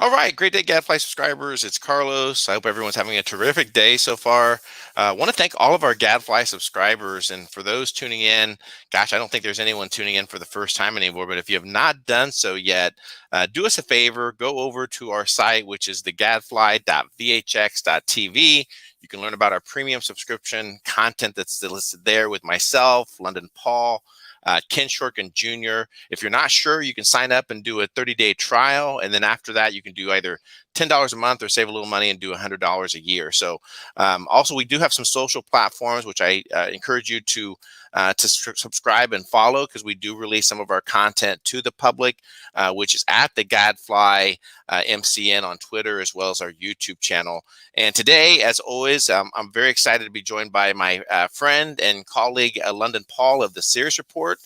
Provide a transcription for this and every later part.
All right, great day, GADFLY subscribers. It's Carlos. I hope everyone's having a terrific day so far. I want to thank all of our GADFLY subscribers, and for those tuning in, gosh, I don't think there's anyone tuning in for the first time anymore, but if you have not done so yet, do us a favor, go over to our site, which is the gadfly.vhx.tv. You can learn about our premium subscription content that's listed there with myself, London Paul, Ken Shorkin Jr. If you're not sure, you can sign up and do a 30-day trial. And then after that, you can do either $10 a month or save a little money and do $100 a year. So also, we do have some social platforms, which I encourage you to subscribe and follow, because we do release some of our content to the public, which is at the GADFLY MCN on Twitter, as well as our YouTube channel. And today, as always, I'm very excited to be joined by my friend and colleague, London Paul of the Sirius Report.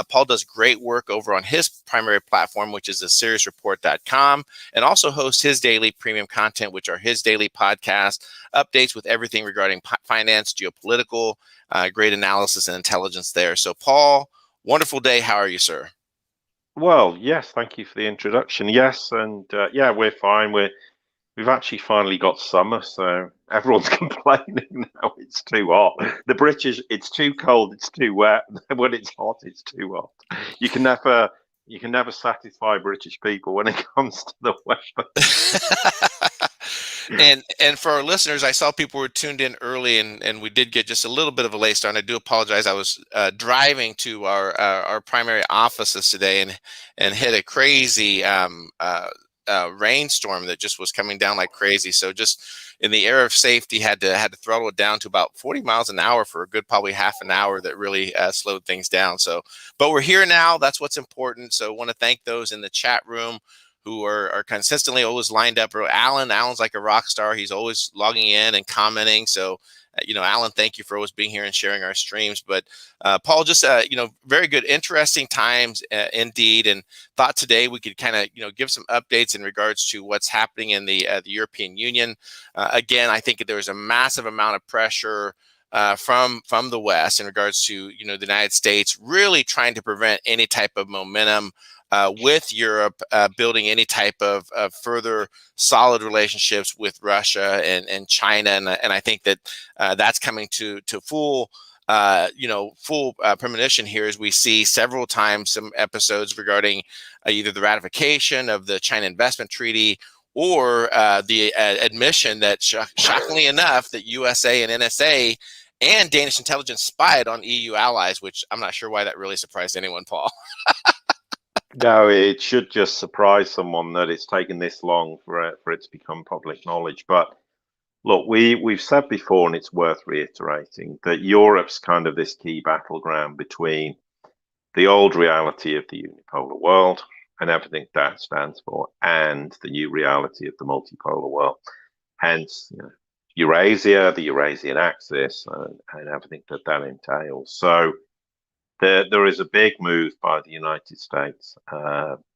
Paul does great work over on his primary platform, which is the SiriusReport.com, and also hosts his daily premium content, which are his daily podcast updates with everything regarding finance, geopolitical, great analysis and intelligence there. So, Paul, wonderful day. How are you, sir? Well, yes, thank you for the introduction. Yes, and yeah, we're fine. We've actually finally got summer, so everyone's complaining now it's too hot. The British, it's too cold, it's too wet. When it's hot, it's too hot. You can never satisfy British people when it comes to the weather. And for our listeners, I saw people were tuned in early, and we did get just a little bit of a late start. And I do apologize. I was driving to our primary offices today and hit a crazy rainstorm that just was coming down like crazy. So just in the air of safety, had to throttle it down to about 40 miles an hour for a good probably half an hour. That really slowed things down. So, but we're here now. That's what's important. So I want to thank those in the chat room who are consistently always lined up. Alan's like a rock star. He's always logging in and commenting. So, Alan, thank you for always being here and sharing our streams. But Paul, just, very good, interesting times indeed. And thought today we could kind of, give some updates in regards to what's happening in the European Union. Again, I think there's a massive amount of pressure from the West in regards to, the United States really trying to prevent any type of momentum with Europe building any type of further solid relationships with Russia and China, and I think that that's coming to full premonition here, as we see several times some episodes regarding either the ratification of the China Investment Treaty or the admission that, shockingly enough, that USA and NSA and Danish intelligence spied on EU allies, which I'm not sure why that really surprised anyone, Paul. No, it should just surprise someone that it's taken this long for it to become public knowledge. But look, we've said before, and it's worth reiterating, that Europe's kind of this key battleground between the old reality of the unipolar world and everything that stands for, and the new reality of the multipolar world. Hence, Eurasia, the Eurasian axis, and everything that entails. So there is a big move by the United States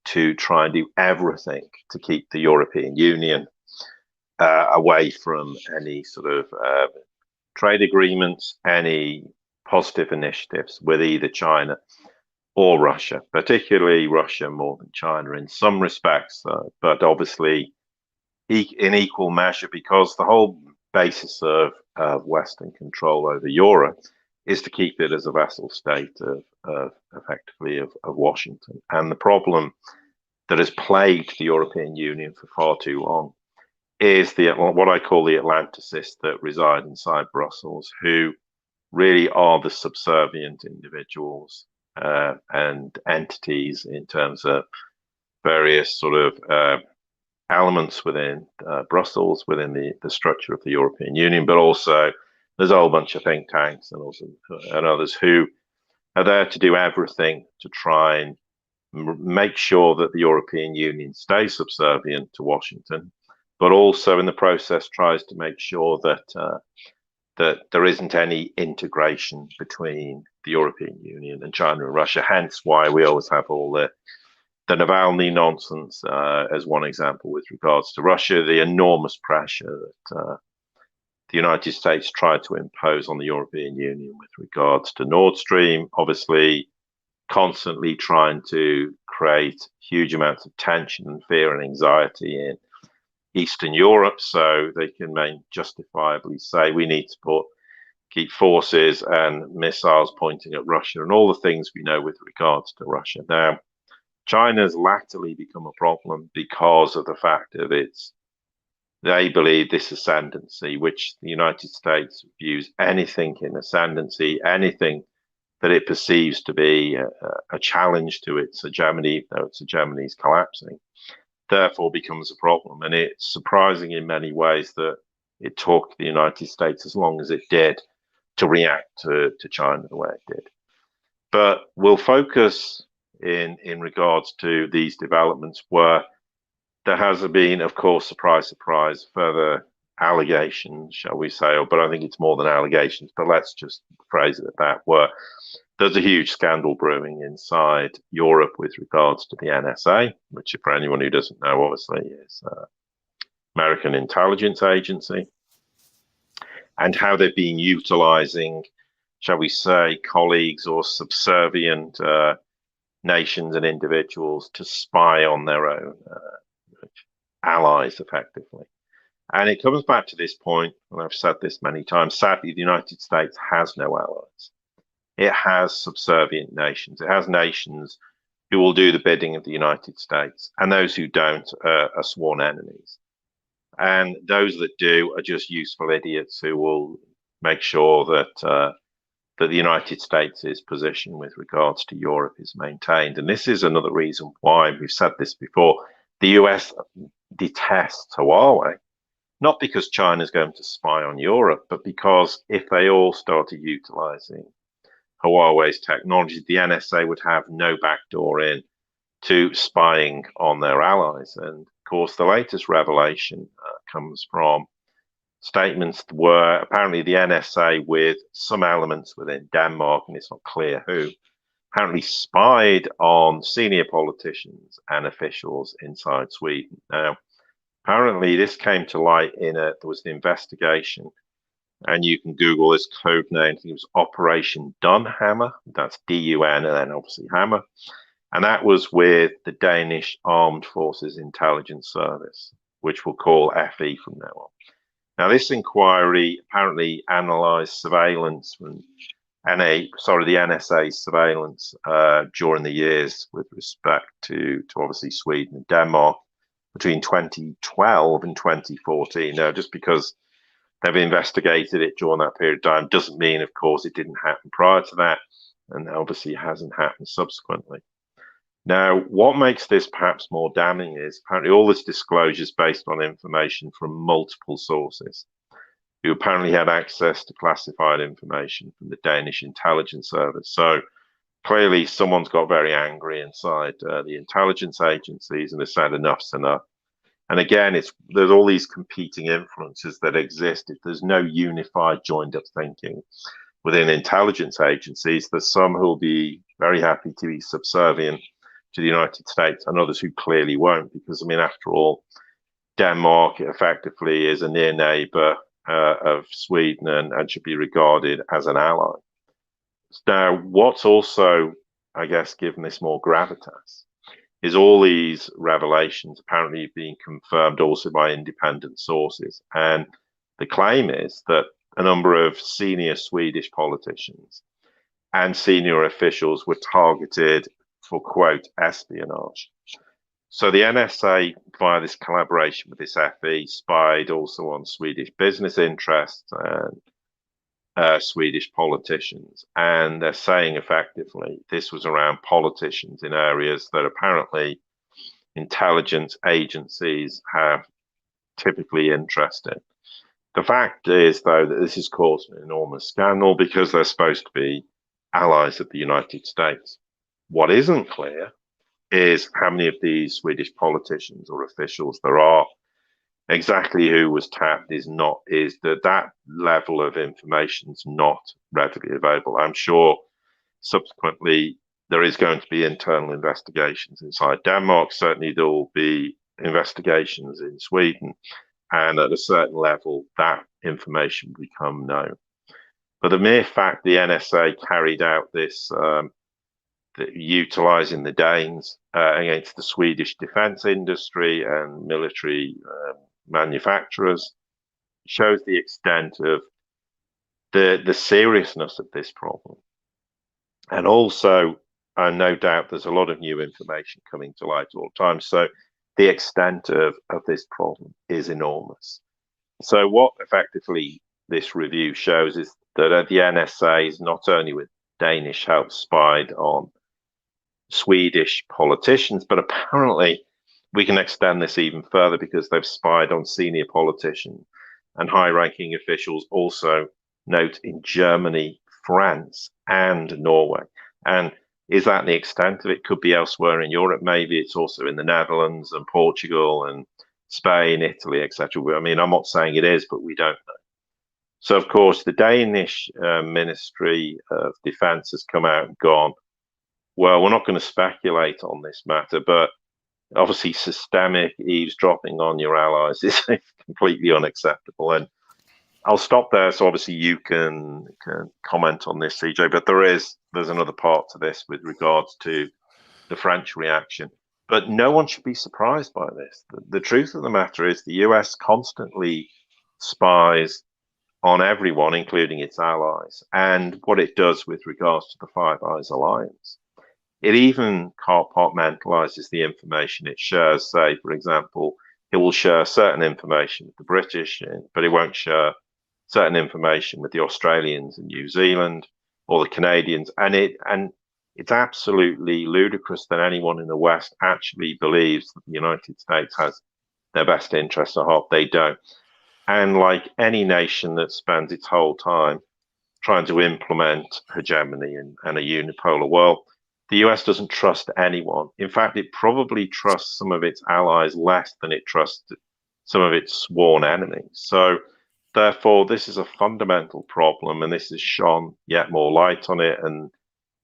to try and do everything to keep the European Union away from any sort of trade agreements, any positive initiatives with either China or Russia, particularly Russia more than China in some respects, but obviously in equal measure, because the whole basis of Western control over Europe is to keep it as a vassal state of effectively of Washington. And the problem that has plagued the European Union for far too long is what I call the Atlanticists that reside inside Brussels, who really are the subservient individuals and entities in terms of various sort of elements within Brussels, within the structure of the European Union, but also there's a whole bunch of think tanks and others who are there to do everything to try and make sure that the European Union stays subservient to Washington, but also in the process tries to make sure that there isn't any integration between the European Union and China and Russia. Hence why we always have all the Navalny nonsense as one example with regards to Russia, the enormous pressure that the United States tried to impose on the European Union with regards to Nord Stream, obviously constantly trying to create huge amounts of tension and fear and anxiety in Eastern Europe, so they can justifiably say we need to keep forces and missiles pointing at Russia and all the things we know with regards to Russia. Now, China's latterly become a problem because of the fact of they believe this ascendancy, which the United States views anything in ascendancy, anything that it perceives to be a challenge to its hegemony, though its hegemony is collapsing, therefore becomes a problem. And it's surprising in many ways that it took the United States as long as it did to react to China the way it did. But we'll focus in regards to these developments where there has been, of course, surprise, surprise, further allegations, shall we say, but I think it's more than allegations, but let's just phrase it at that, where there's a huge scandal brewing inside Europe with regards to the NSA, which, for anyone who doesn't know, obviously is American intelligence agency, and how they've been utilizing, shall we say, colleagues or subservient nations and individuals to spy on their own allies, effectively. And it comes back to this point, and I've said this many times, sadly, the United States has no allies. It has subservient nations. It has nations who will do the bidding of the United States, and those who don't are sworn enemies. And those that do are just useful idiots who will make sure that that the United States' position with regards to Europe is maintained. And this is another reason why, we've said this before, the US detests Huawei, not because China's going to spy on Europe, but because if they all started utilizing Huawei's technology, the NSA would have no backdoor in to spying on their allies. And of course, the latest revelation comes from statements where apparently the NSA, with some elements within Denmark, and it's not clear who, apparently spied on senior politicians and officials inside Sweden. Now, apparently this came to light there was an investigation, and you can Google this code name. I think it was Operation Dunhammer. That's D-U-N and then obviously Hammer. And that was with the Danish Armed Forces Intelligence Service, which we'll call FE from now on. Now, this inquiry apparently analysed surveillance from the NSA surveillance during the years with respect to obviously Sweden and Denmark between 2012 and 2014. Now, just because they've investigated it during that period of time doesn't mean, of course, it didn't happen prior to that, and obviously hasn't happened subsequently. Now, what makes this perhaps more damning is apparently all this disclosure is based on information from multiple sources who apparently had access to classified information from the Danish intelligence service. So clearly someone's got very angry inside the intelligence agencies and they said enough's enough. And again, there's all these competing influences that exist. If there's no unified, joined up thinking within intelligence agencies, there's some who'll be very happy to be subservient to the United States and others who clearly won't, because, I mean, after all, Denmark effectively is a near neighbor of Sweden and should be regarded as an ally. Now, what's also, I guess, given this more gravitas is all these revelations apparently being confirmed also by independent sources. And the claim is that a number of senior Swedish politicians and senior officials were targeted for, quote, espionage. So the NSA, via this collaboration with this FE, spied also on Swedish business interests and Swedish politicians. And they're saying effectively this was around politicians in areas that apparently intelligence agencies have typically interest in. The fact is, though, that this has caused an enormous scandal because they're supposed to be allies of the United States. What isn't clear is how many of these Swedish politicians or officials there are. Exactly who was tapped is that level of information is not readily available. I'm sure subsequently there is going to be internal investigations inside Denmark. Certainly there will be investigations in Sweden, and at a certain level that information will become known. But the mere fact the NSA carried out this utilizing the Danes against the Swedish defense industry and military manufacturers shows the extent of the seriousness of this problem. And also, no doubt there's a lot of new information coming to light all the time. So the extent of this problem is enormous. So what effectively this review shows is that the NSA is not only with Danish help spied on Swedish politicians, but apparently we can extend this even further because they've spied on senior politicians and high-ranking officials also, note, in Germany, France, and Norway. And is that the extent of it? Could be elsewhere in Europe. Maybe it's also in the Netherlands and Portugal and Spain, Italy, etc. I mean, I'm not saying it is, but we don't know. So, of course, the Danish Ministry of Defense has come out and gone, well, we're not going to speculate on this matter, but obviously systemic eavesdropping on your allies is completely unacceptable. And I'll stop there. So obviously you can comment on this, CJ, but there's another part to this with regards to the French reaction. But no one should be surprised by this. The truth of the matter is the US constantly spies on everyone, including its allies, and what it does with regards to the Five Eyes alliance. It even compartmentalizes the information it shares. Say, for example, it will share certain information with the British, but it won't share certain information with the Australians and New Zealand or the Canadians. And it's absolutely ludicrous that anyone in the West actually believes that the United States has their best interests at heart. They don't. And like any nation that spends its whole time trying to implement hegemony and a unipolar world, the US doesn't trust anyone. In fact, it probably trusts some of its allies less than it trusts some of its sworn enemies. So therefore, this is a fundamental problem, and this has shone yet more light on it. And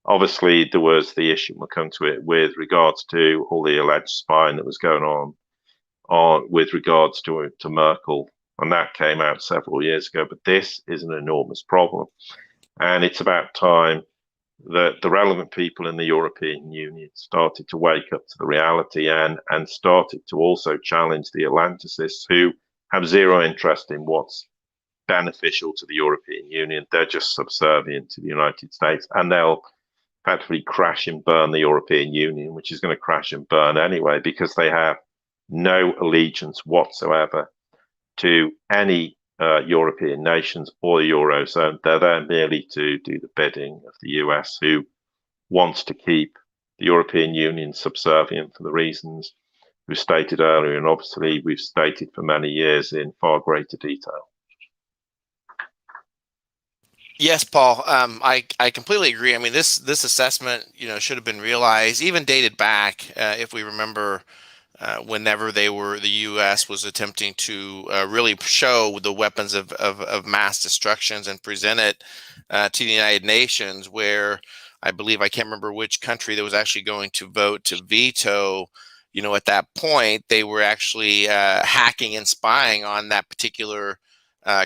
obviously, there was the issue, we'll come to it, with regards to all the alleged spying that was going on with regards to Merkel. And that came out several years ago. But this is an enormous problem. And it's about time that the relevant people in the European Union started to wake up to the reality and started to also challenge the Atlanticists who have zero interest in what's beneficial to the European Union. They're just subservient to the United States, and they'll effectively crash and burn the European Union, which is going to crash and burn anyway, because they have no allegiance whatsoever to any European nations or the Eurozone. They're there merely to do the bidding of the US, who wants to keep the European Union subservient for the reasons we stated earlier, and obviously we've stated for many years in far greater detail. Yes, Paul. I completely agree. I mean, this assessment, should have been realized, even dated back, if we remember, whenever the U.S. was attempting to really show the weapons of mass destructions and present it to the United Nations, where I believe, I can't remember which country that was actually going to vote to veto. At that point, they were actually hacking and spying on that particular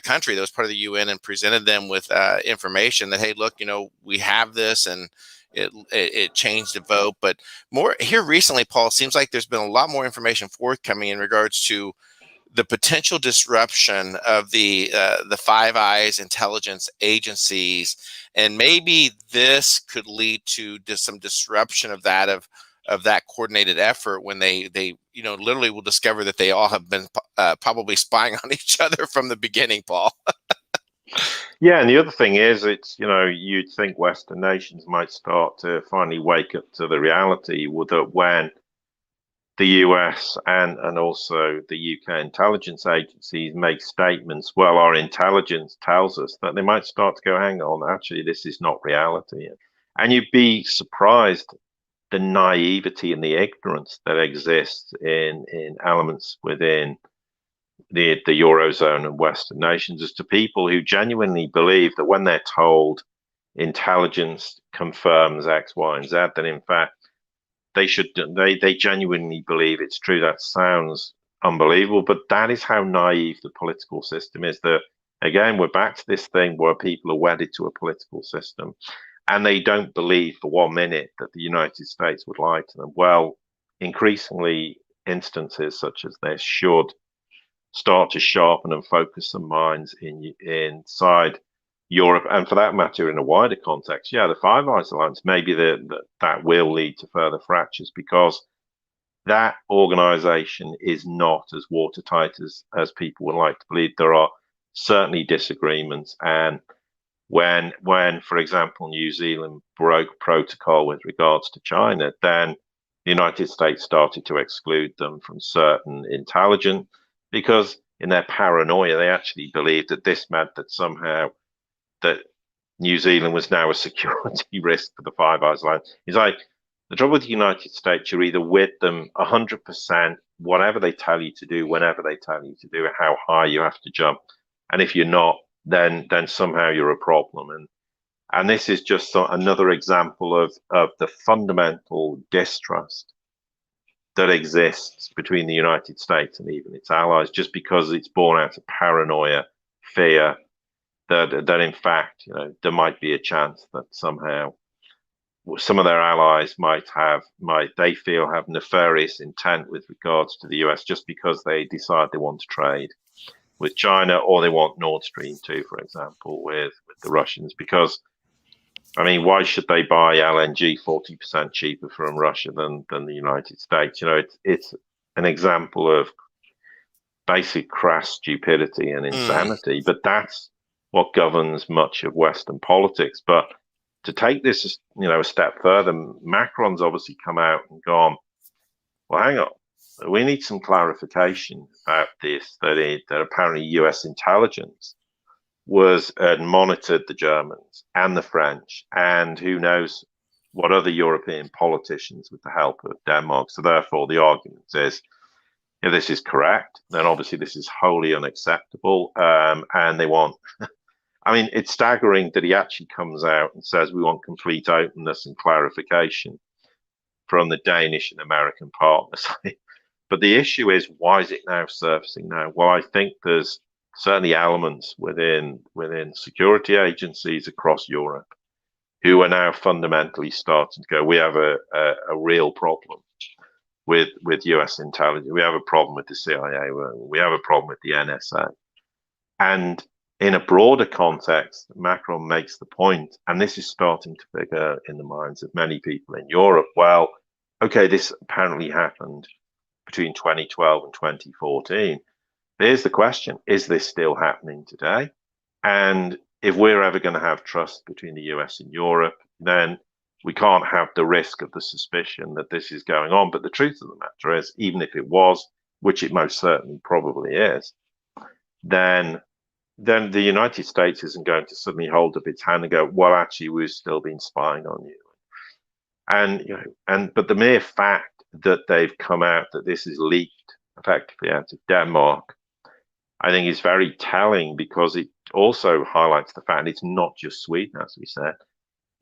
country that was part of the UN, and presented them with information that, hey, look, we have this, and it changed the vote. But more here recently, Paul, it seems like there's been a lot more information forthcoming in regards to the potential disruption of the Five Eyes intelligence agencies, and maybe this could lead to some disruption of that coordinated effort when they literally will discover that they all have been probably spying on each other from the beginning, Paul. Yeah, and the other thing is, it's, you'd think Western nations might start to finally wake up to the reality that when the US and also the UK intelligence agencies make statements, well, our intelligence tells us, that they might start to go, hang on, actually, this is not reality. And you'd be surprised the naivety and the ignorance that exists in elements within the Eurozone and Western nations, as to people who genuinely believe that when they're told intelligence confirms X, Y, and Z, then in fact they genuinely believe it's true. That sounds unbelievable, but that is how naive the political system is. That, again, we're back to this thing where people are wedded to a political system. and they don't believe for 1 minute that the United States would lie to them. Well, increasingly, instances such as this should start to sharpen and focus some minds inside Europe, and for that matter, in a wider context. Yeah, the Five Eyes Alliance, maybe that will lead to further fractures, because that organization is not as watertight as people would like to believe. There are certainly disagreements, and when, for example, New Zealand broke protocol with regards to China, then the United States started to exclude them from certain intelligence, because in their paranoia, they actually believed that this meant that somehow that New Zealand was now a security risk for the Five Eyes Alliance. It's like, the trouble with the United States, you're either with them 100%, whatever they tell you to do, whenever they tell you to do it, how high you have to jump. And if you're not, then somehow you're a problem. And this is just another example of the fundamental distrust that exists between the United States and even its allies, just because it's born out of paranoia, fear, that in fact, there might be a chance that somehow some of their allies might they feel have nefarious intent with regards to the US, just because they decide they want to trade with China, or they want Nord Stream 2, for example, with the Russians. Because, I mean, why should they buy LNG 40% cheaper from Russia than the United States? It's an example of basic crass stupidity and insanity, but that's what governs much of Western politics. But to take this, a step further, Macron's obviously come out and gone, well, hang on, we need some clarification about this, that apparently US intelligence had monitored the Germans and the French, and who knows what other European politicians with the help of Denmark. So therefore, the argument is, if this is correct, then obviously this is wholly unacceptable, and they want... I mean, it's staggering that he actually comes out and says we want complete openness and clarification from the Danish and American partners. But the issue is, why is it now surfacing now? Well, I think there's certainly elements within security agencies across Europe who are now fundamentally starting to go, we have a real problem with US intelligence. We have a problem with the CIA. We have a problem with the NSA. And in a broader context, Macron makes the point, and this is starting to figure in the minds of many people in Europe, well, okay, this apparently happened between 2012 and 2014. Here's the question, is this still happening today? And if we're ever going to have trust between the US and Europe, then we can't have the risk of the suspicion that this is going on. But the truth of the matter is, even if it was, which it most certainly probably is, then the United States isn't going to suddenly hold up its hand and go, well, actually, we've still been spying on you. But the mere fact that they've come out that this is leaked effectively out of Denmark, I think is very telling, because it also highlights the fact it's not just Sweden, as we said,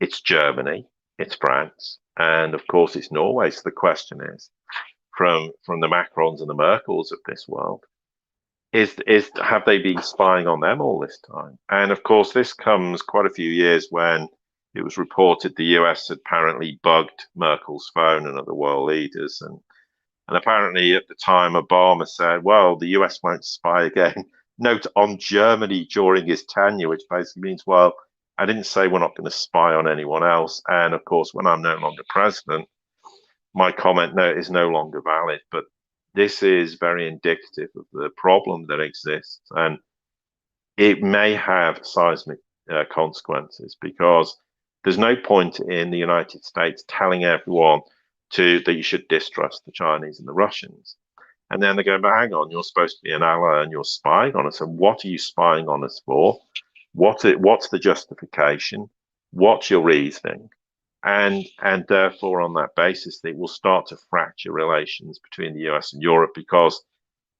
it's Germany, it's France, and of course it's Norway. So the question is, from the Macrons and the Merkels of this world, have they been spying on them all this time? And of course, this comes quite a few years when it was reported the US had apparently bugged Merkel's phone and other world leaders. And apparently at the time, Obama said, well, the US won't spy again. Note on Germany during his tenure, which basically means, well, I didn't say we're not going to spy on anyone else. And of course, when I'm no longer president, my comment is no longer valid. But this is very indicative of the problem that exists, and it may have seismic consequences, because there's no point in the United States telling everyone that you should distrust the Chinese and the Russians. And then they go, but hang on, you're supposed to be an ally and you're spying on us. And what are you spying on us for? What's the justification? What's your reasoning? And therefore, on that basis, they will start to fracture relations between the US and Europe, because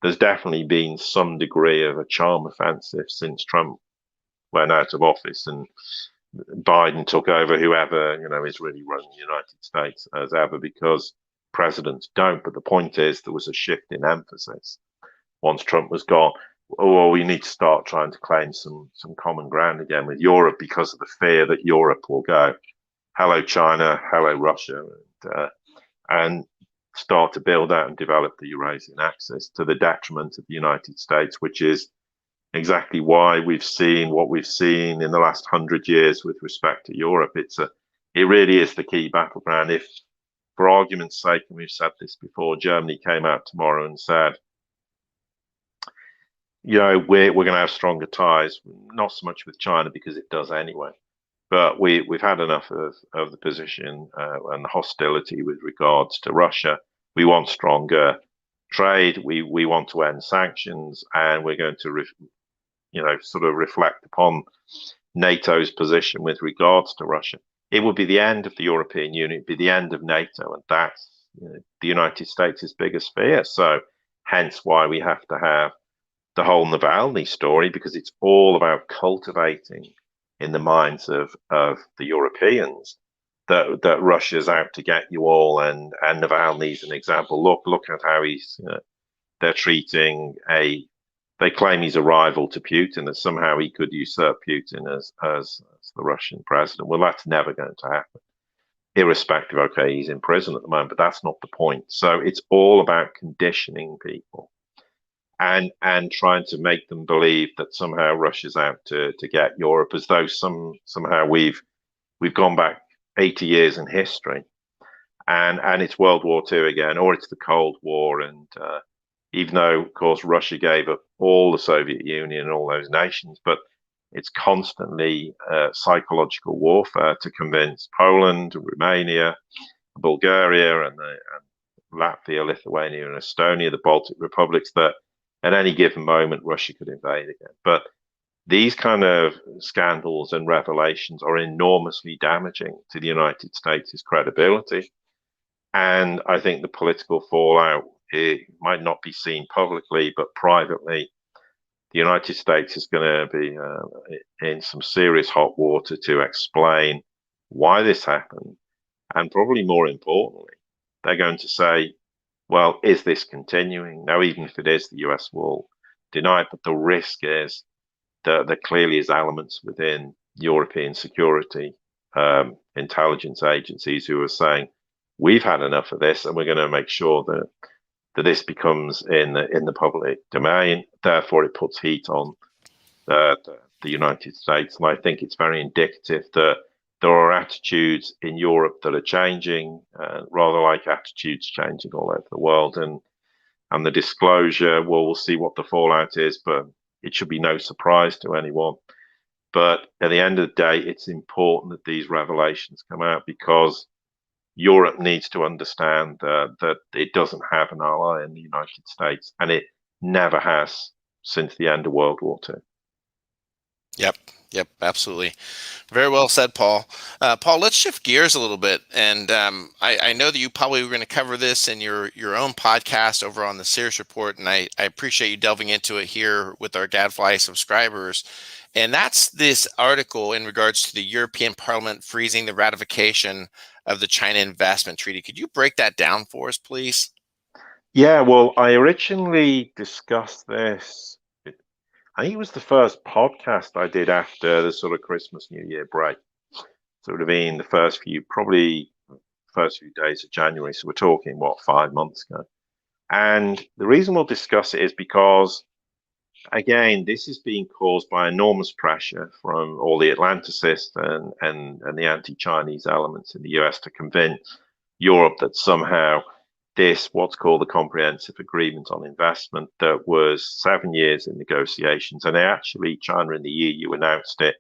there's definitely been some degree of a charm offensive since Trump went out of office and Biden took over, whoever, is really running the United States as ever, because presidents don't. But the point is, there was a shift in emphasis once Trump was gone. Oh, well, we need to start trying to claim some common ground again with Europe, because of the fear that Europe will go, hello China, hello Russia, and start to build out and develop the Eurasian axis to the detriment of the United States, which is exactly why we've seen what we've seen in the last 100 years with respect to Europe. It really is the key battleground. If, for argument's sake, and we've said this before, Germany came out tomorrow and said, we're going to have stronger ties, not so much with China because it does anyway, but we've had enough of the position and the hostility with regards to Russia. We want stronger trade. We want to end sanctions, and we're going to sort of reflect upon NATO's position with regards to Russia. It would be the end of the European Union, it'd be the end of NATO, and that's the United States' biggest fear. So hence why we have to have the whole Navalny story, because it's all about cultivating in the minds of the Europeans that Russia's out to get you all, and Navalny's an example. Look at how they're treating they claim he's a rival to Putin, that somehow he could usurp Putin as the Russian president. Well, that's never going to happen. Irrespective, okay, he's in prison at the moment, but that's not the point. So it's all about conditioning people and trying to make them believe that somehow Russia's out to get Europe, as though somehow we've gone back 80 years in history, and it's World War II again, or it's the Cold War. And even though, of course, Russia gave up all the Soviet Union and all those nations, but it's constantly psychological warfare to convince Poland, Romania, Bulgaria, and Latvia, Lithuania, and Estonia, the Baltic republics, that at any given moment Russia could invade again. But these kind of scandals and revelations are enormously damaging to the United States' credibility. And I think the political fallout, it might not be seen publicly, but privately, the United States is going to be in some serious hot water to explain why this happened. And probably more importantly, they're going to say, well, is this continuing? Now, even if it is, the US will deny it, but the risk is that there clearly is elements within European security intelligence agencies who are saying, we've had enough of this, and we're going to make sure that this becomes in the public domain. Therefore, it puts heat on the United States. And I think it's very indicative that there are attitudes in Europe that are changing, rather like attitudes changing all over the world. And the disclosure, well, we'll see what the fallout is, but it should be no surprise to anyone. But at the end of the day, it's important that these revelations come out, because Europe needs to understand that it doesn't have an ally in the United States, and it never has since the end of World War II. Yep, absolutely. Very well said, Paul. Paul, let's shift gears a little bit. And I know that you probably were going to cover this in your own podcast over on the Sears Report, and I appreciate you delving into it here with our GADFLY subscribers. And that's this article in regards to the European Parliament freezing the ratification of the China Investment Treaty. Could you break that down for us, please? Yeah, well, I originally discussed this. I think it was the first podcast I did after the sort of Christmas, New Year break. So it would have been the first few days of January. So we're talking, 5 months ago. And the reason we'll discuss it is because, again, this is being caused by enormous pressure from all the Atlanticists and the anti-Chinese elements in the US to convince Europe that somehow this, what's called the Comprehensive Agreement on Investment, that was 7 years in negotiations, and actually China and the EU announced it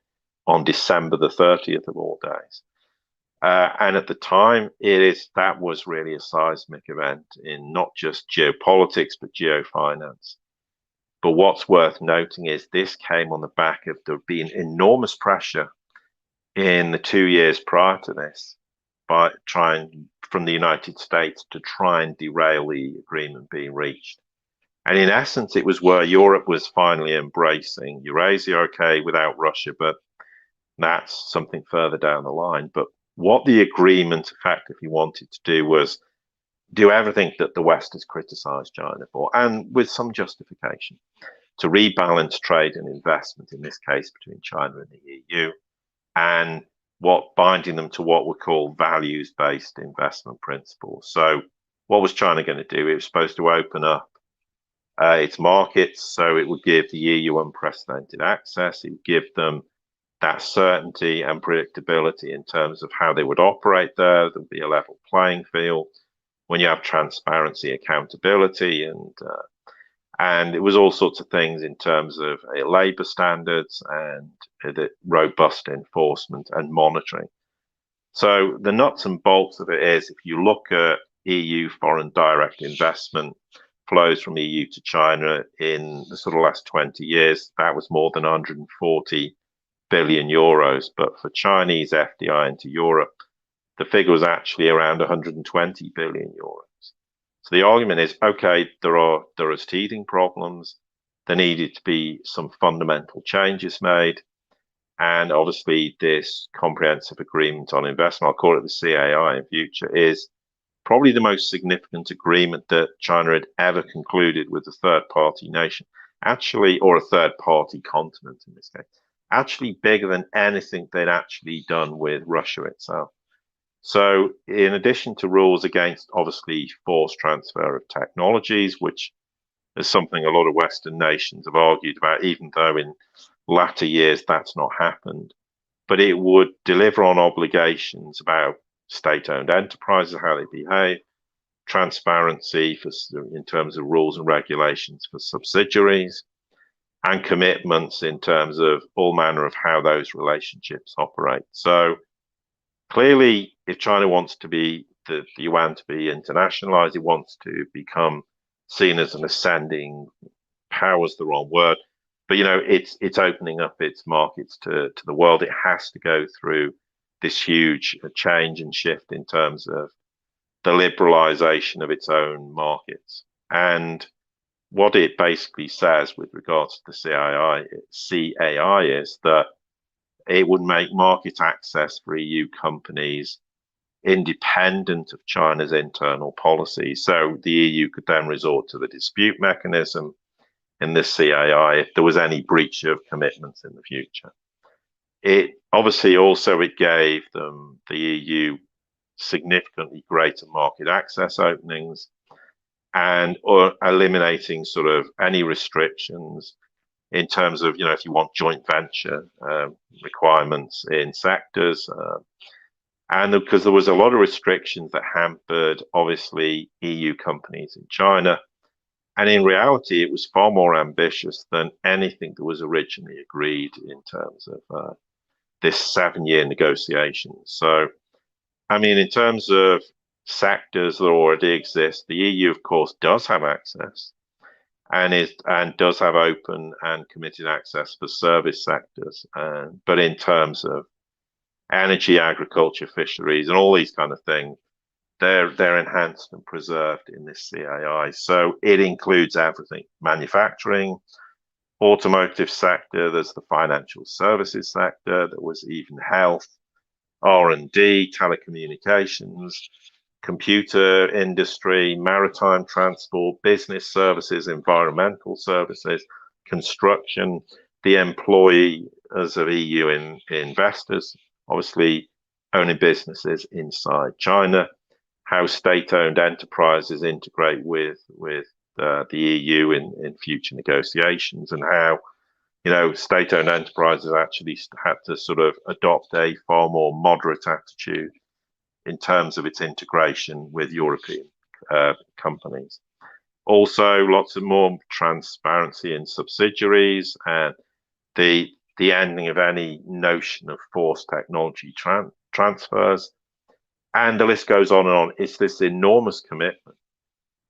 on December the 30th of all days. And at the time, that was really a seismic event in not just geopolitics, but geofinance. But what's worth noting is this came on the back of there being enormous pressure in the 2 years prior to this from the United States to try and derail the agreement being reached. And in essence, it was where Europe was finally embracing Eurasia, okay, without Russia, but that's something further down the line. But what the agreement effectively wanted to do was do everything that the West has criticized China for, and with some justification, to rebalance trade and investment, in this case between China and the EU, and binding them to what were called values-based investment principles. So what was China going to do? It was supposed to open up its markets, so it would give the EU unprecedented access. It would give them that certainty and predictability in terms of how they would operate there. There would be a level playing field when you have transparency, accountability, and it was all sorts of things in terms of labour standards and the robust enforcement and monitoring. So the nuts and bolts of it is, if you look at EU foreign direct investment flows from EU to China in the sort of last 20 years, that was more than 140 billion euros. But for Chinese FDI into Europe, the figure was actually around 120 billion euros. So the argument is, okay, there are teething problems. There needed to be some fundamental changes made. And obviously this comprehensive agreement on investment, I'll call it the CAI in future, is probably the most significant agreement that China had ever concluded with a third party nation, actually, or a third party continent in this case, actually bigger than anything they'd actually done with Russia itself. So in addition to rules against obviously forced transfer of technologies, which is something a lot of Western nations have argued about, even though in latter years that's not happened, but it would deliver on obligations about state-owned enterprises, how they behave, transparency in terms of rules and regulations for subsidiaries, and commitments in terms of all manner of how those relationships operate. So clearly, if China wants to be the yuan to be internationalized, it wants to become seen as an ascending power is the wrong word, but it's opening up its markets to the world. It has to go through this huge change and shift in terms of the liberalization of its own markets. And what it basically says with regards to the CAI is that it would make market access for EU companies independent of China's internal policy. So the EU could then resort to the dispute mechanism in the CAI if there was any breach of commitments in the future. It obviously also it gave them, the EU, significantly greater market access openings or eliminating sort of any restrictions in terms of, if you want joint venture requirements in sectors. And because there was a lot of restrictions that hampered, obviously, EU companies in China. And in reality, it was far more ambitious than anything that was originally agreed in terms of this 7-year negotiation. So, I mean, in terms of sectors that already exist, the EU, of course, does have access and does have open and committed access for service sectors. But in terms of energy, agriculture, fisheries, and all these kind of things, they're enhanced and preserved in this CAI. So it includes everything: manufacturing, automotive sector, there's the financial services sector, there was even health, R&D, telecommunications, computer industry, maritime transport, business services, environmental services, construction, the employees of EU investors, obviously owning businesses inside China, how state-owned enterprises integrate with the EU in future negotiations, and how state-owned enterprises actually had to sort of adopt a far more moderate attitude in terms of its integration with European companies. Also, lots of more transparency in subsidiaries and the ending of any notion of forced technology transfers. And the list goes on and on. It's this enormous commitment.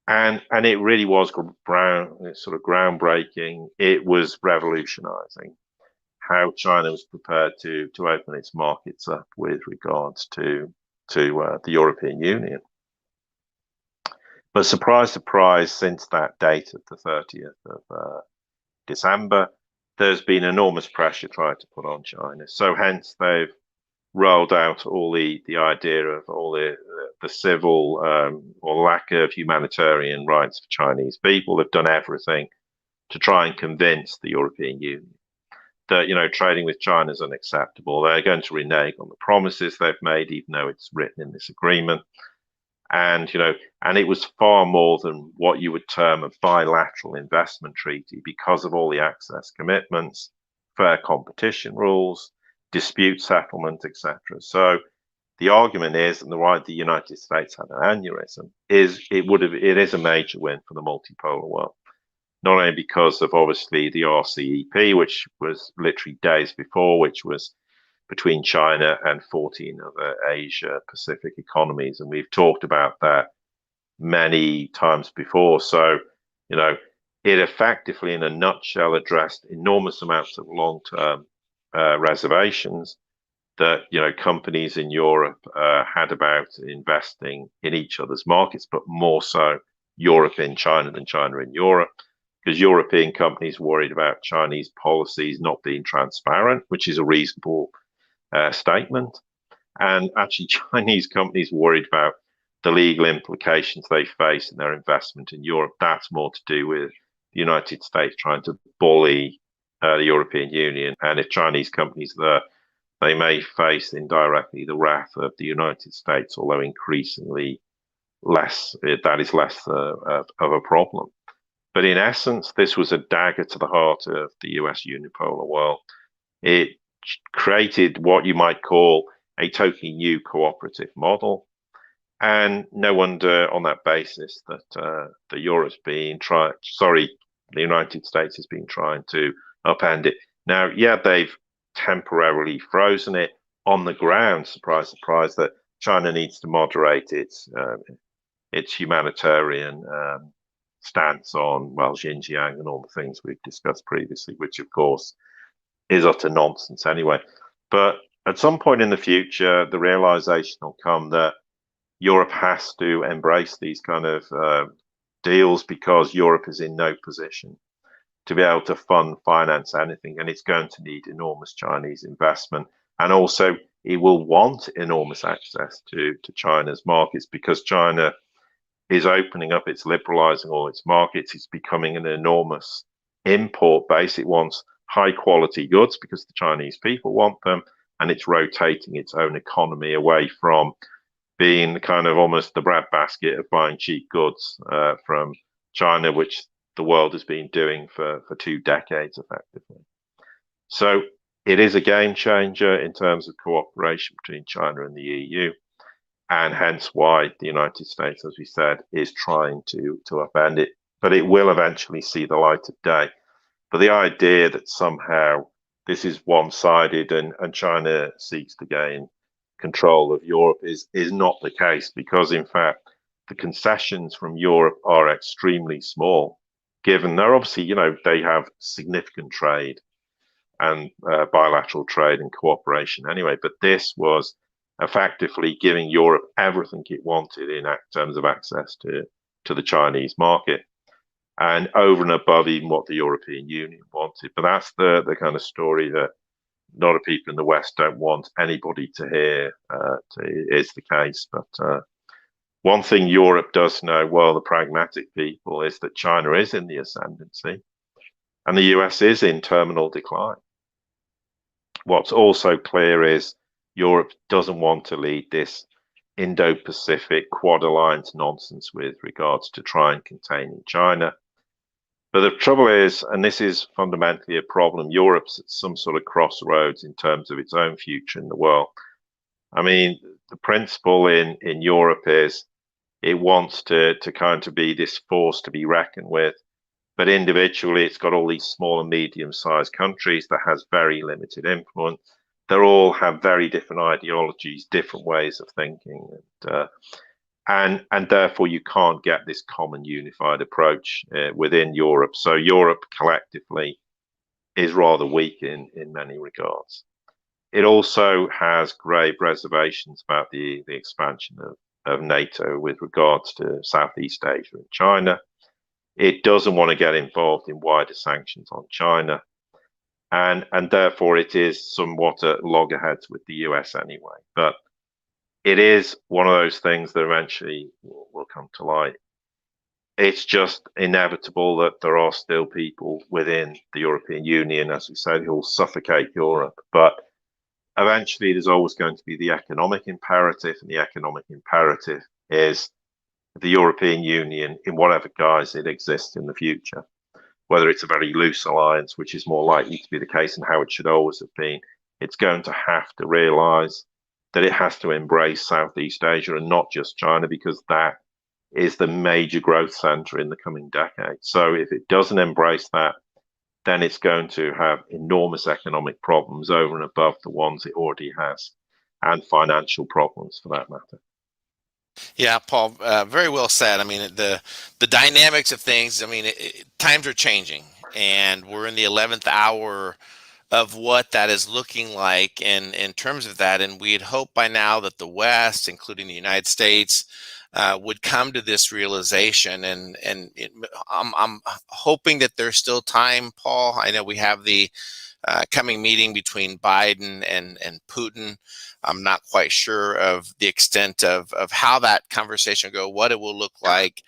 And it really was sort of groundbreaking. It was revolutionizing how China was prepared to open its markets up with regards to the European Union. But surprise, surprise, since that date of the 30th of December, there's been enormous pressure tried to put on China. So hence they've rolled out all the idea of all the civil or lack of humanitarian rights for Chinese people. They've done everything to try and convince the European Union that, trading with China is unacceptable. They're going to renege on the promises they've made, even though it's written in this agreement. And, and it was far more than what you would term a bilateral investment treaty because of all the access commitments, fair competition rules, dispute settlement, etc. So the argument is, and the why the United States had an aneurysm, is it is a major win for the multipolar world. Not only because of obviously the RCEP, which was literally days before, which was between China and 14 other Asia Pacific economies. And we've talked about that many times before. So, it effectively, in a nutshell, addressed enormous amounts of long-term reservations that, companies in Europe had about investing in each other's markets, but more so Europe in China than China in Europe, because European companies worried about Chinese policies not being transparent, which is a reasonable statement. And actually, Chinese companies worried about the legal implications they face in their investment in Europe. That's more to do with the United States trying to bully the European Union. And if Chinese companies are there, they may face indirectly the wrath of the United States, although increasingly that is less of a problem. But in essence, this was a dagger to the heart of the US unipolar world. It created what you might call a totally new cooperative model. And no wonder on that basis that the United States has been trying to upend it. Now, yeah, they've temporarily frozen it on the ground. Surprise, surprise, that China needs to moderate its humanitarian stance on, Xinjiang and all the things we've discussed previously, which of course is utter nonsense anyway. But at some point in the future, the realization will come that Europe has to embrace these kind of deals because Europe is in no position to be able to finance anything, and it's going to need enormous Chinese investment. And also, it will want enormous access to China's markets because China is opening up, it's liberalizing all its markets, it's becoming an enormous import base. It wants high quality goods because the Chinese people want them, and it's rotating its own economy away from being kind of almost the breadbasket of buying cheap goods from China, which the world has been doing for 2 decades effectively. So it is a game changer in terms of cooperation between China and the EU. And hence why the United States, as we said, is trying to upend it. But it will eventually see the light of day. But the idea that somehow this is one-sided and China seeks to gain control of Europe is not the case, because in fact the concessions from Europe are extremely small, given they're obviously, they have significant trade and bilateral trade and cooperation anyway. But this was effectively giving Europe everything it wanted in terms of access to the Chinese market, and over and above even what the European Union wanted. But that's the kind of story that a lot of people in the West don't want anybody to hear. Is the case. But one thing Europe does know, well, the pragmatic people, is that China is in the ascendancy and the US is in terminal decline. What's also clear is Europe doesn't want to lead this Indo-Pacific Quad Alliance nonsense with regards to trying containing China. But the trouble is, and this is fundamentally a problem, Europe's at some sort of crossroads in terms of its own future in the world. I mean, the principle in Europe is it wants to kind of be this force to be reckoned with. But individually, it's got all these small and medium-sized countries that has very limited influence. They all have very different ideologies, different ways of thinking, and therefore you can't get this common unified approach within Europe. So Europe collectively is rather weak in many regards. It also has grave reservations about the expansion of NATO with regards to Southeast Asia and China. It doesn't want to get involved in wider sanctions on China. And therefore it is somewhat at loggerheads with the US anyway. But it is one of those things that eventually will come to light. it's just inevitable that there are still people within the European Union, as we said, who will suffocate Europe. But eventually, there's always going to be the economic imperative, and the economic imperative is the European Union, in whatever guise it exists in the future, whether it's a very loose alliance, which is more likely to be the case and how it should always have been, it's going to have to realize that it has to embrace Southeast Asia and not just China, because that is the major growth center in the coming decade. So if it doesn't embrace that, then it's going to have enormous economic problems over and above the ones it already has, and financial problems for that matter. Yeah, Paul, very well said. I mean, the dynamics of things. I mean, times are changing, and we're in the 11th hour of what that is looking like in terms of that. And we had hoped by now that the West, including the United States, would come to this realization. I'm hoping that there's still time, Paul. I know we have the coming meeting between Biden and Putin. I'm not quite sure of the extent of how that conversation will go, what it will look like,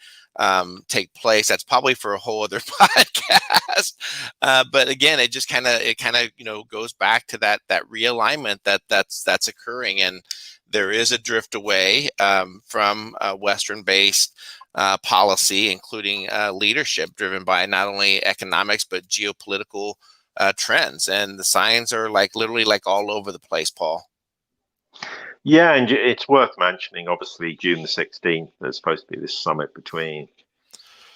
take place. That's probably for a whole other podcast. But again, it just kind of goes back to that realignment that's occurring, and there is a drift away from Western-based policy, including leadership driven by not only economics but geopolitical trends, and the signs are literally all over the place, Paul. Yeah, and it's worth mentioning, obviously, June the 16th, there's supposed to be this summit between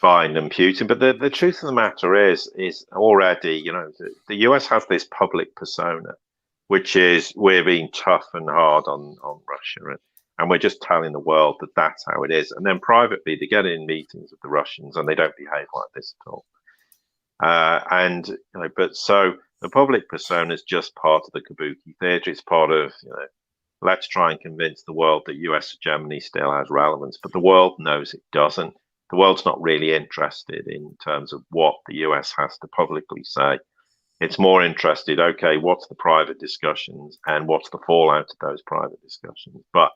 Biden and Putin. But the truth of the matter is already, the US has this public persona, which is we're being tough and hard on Russia. And we're just telling the world that that's how it is. And then privately, they get in meetings with the Russians and they don't behave like this at all. But so the public persona is just part of the kabuki theater. It's part of, let's try and convince the world that US hegemony still has relevance, but the world knows it doesn't. The world's not really interested in terms of what the US has to publicly say. It's more interested, okay, what's the private discussions and what's the fallout of those private discussions? But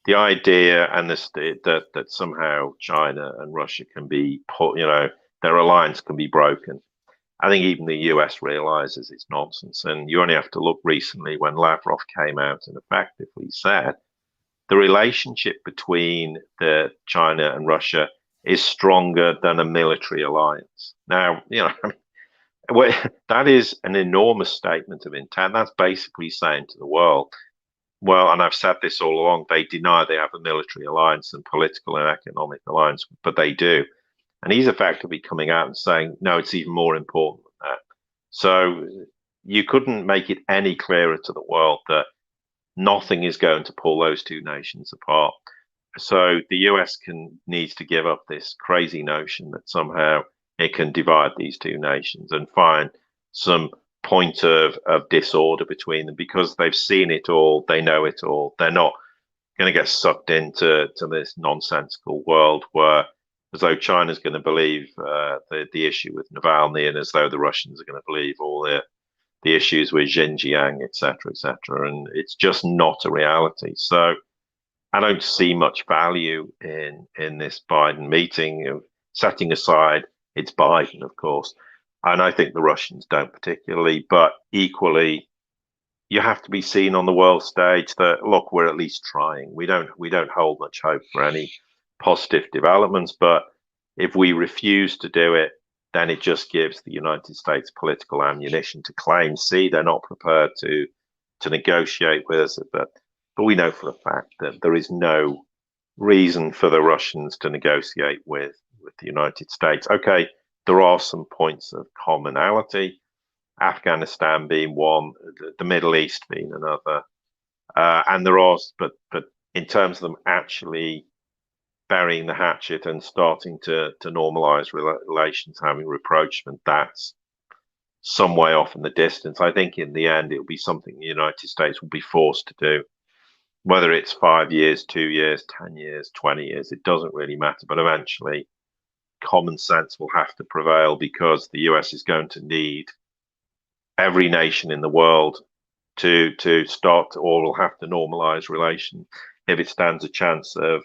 the idea and that somehow China and Russia can be put, their alliance can be broken. I think even the US realizes it's nonsense. And you only have to look recently when Lavrov came out and effectively said the relationship between China and Russia is stronger than a military alliance. Now, that is an enormous statement of intent. That's basically saying to the world, well, and I've said this all along, they deny they have a military alliance and political and economic alliance, but they do. And he's effectively coming out and saying, no, it's even more important than that. So you couldn't make it any clearer to the world that nothing is going to pull those two nations apart. So the US needs to give up this crazy notion that somehow it can divide these two nations and find some point of disorder between them, because they've seen it all, they know it all. They're not going to get sucked into this nonsensical world where, as though China's going to believe the issue with Navalny, and as though the Russians are going to believe all the issues with Xinjiang, etc., etc. And it's just not a reality. So I don't see much value in this Biden meeting, setting aside it's Biden, of course. And I think the Russians don't particularly, but equally, you have to be seen on the world stage that, look, we're at least trying. We don't hold much hope for any positive developments, but if we refuse to do it, then it just gives the United States political ammunition to claim, see, they're not prepared to negotiate with us. But we know for a fact that there is no reason for the Russians to negotiate with the United States. Okay, there are some points of commonality, Afghanistan being one, the Middle East being another, and there are, but in terms of them actually burying the hatchet and starting to normalize relations, having rapprochement, that's some way off in the distance. I think in the end, it'll be something the United States will be forced to do. Whether it's 5 years, 2 years, 10 years, 20 years, it doesn't really matter. But eventually, common sense will have to prevail, because the US is going to need every nation in the world to start, or will have to normalize relations if it stands a chance of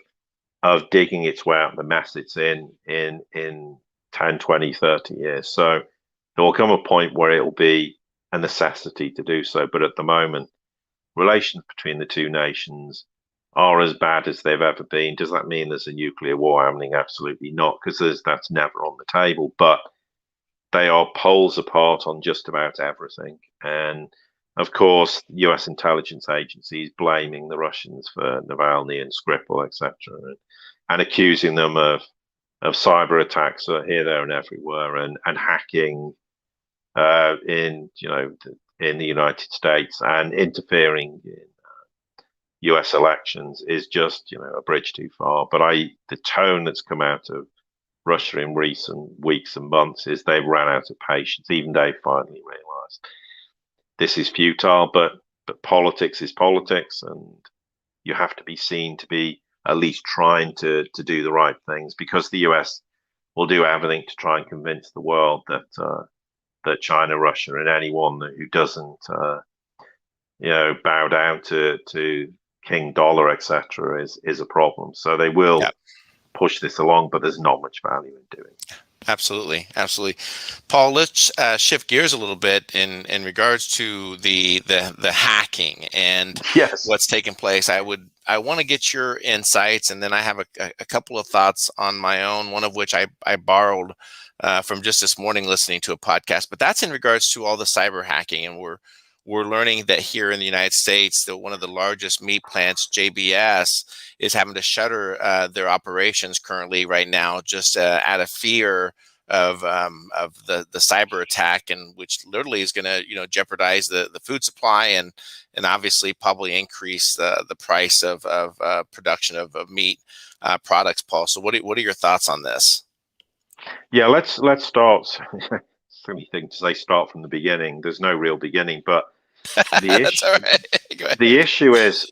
of digging its way out of the mess it's in 10, 20, 30 years. So there will come a point where it will be a necessity to do so. But at the moment, relations between the two nations are as bad as they've ever been. Does that mean there's a nuclear war happening? Absolutely not, because that's never on the table. But they are poles apart on just about everything. And of course, US intelligence agencies blaming the Russians for Navalny and Skripal, etc., and accusing them of cyber attacks here, there, and everywhere, and hacking in the United States and interfering in US elections is just a bridge too far. But the tone that's come out of Russia in recent weeks and months is they've run out of patience. Even they finally realised this is futile, but politics is politics, and you have to be seen to be at least trying to do the right things, because the US will do everything to try and convince the world that China, Russia, and anyone who doesn't bow down to King Dollar, etc., is a problem. So they will push this along, but there's not much value in doing it. Absolutely, absolutely. Paul, let's shift gears a little bit in regards to the hacking and what's taking place. I want to get your insights, and then I have a couple of thoughts on my own, one of which I borrowed from just this morning listening to a podcast. But that's in regards to all the cyber hacking, and we're learning that here in the United States, that one of the largest meat plants, JBS, is having to shutter their operations currently right now, just out of fear of the cyber attack, and which literally is going to jeopardize the food supply and obviously probably increase the price of production of meat products. Paul, so what are your thoughts on this? Yeah, let's start. Silly thing to say, start from the beginning. There's no real beginning, but the issue, the issue is,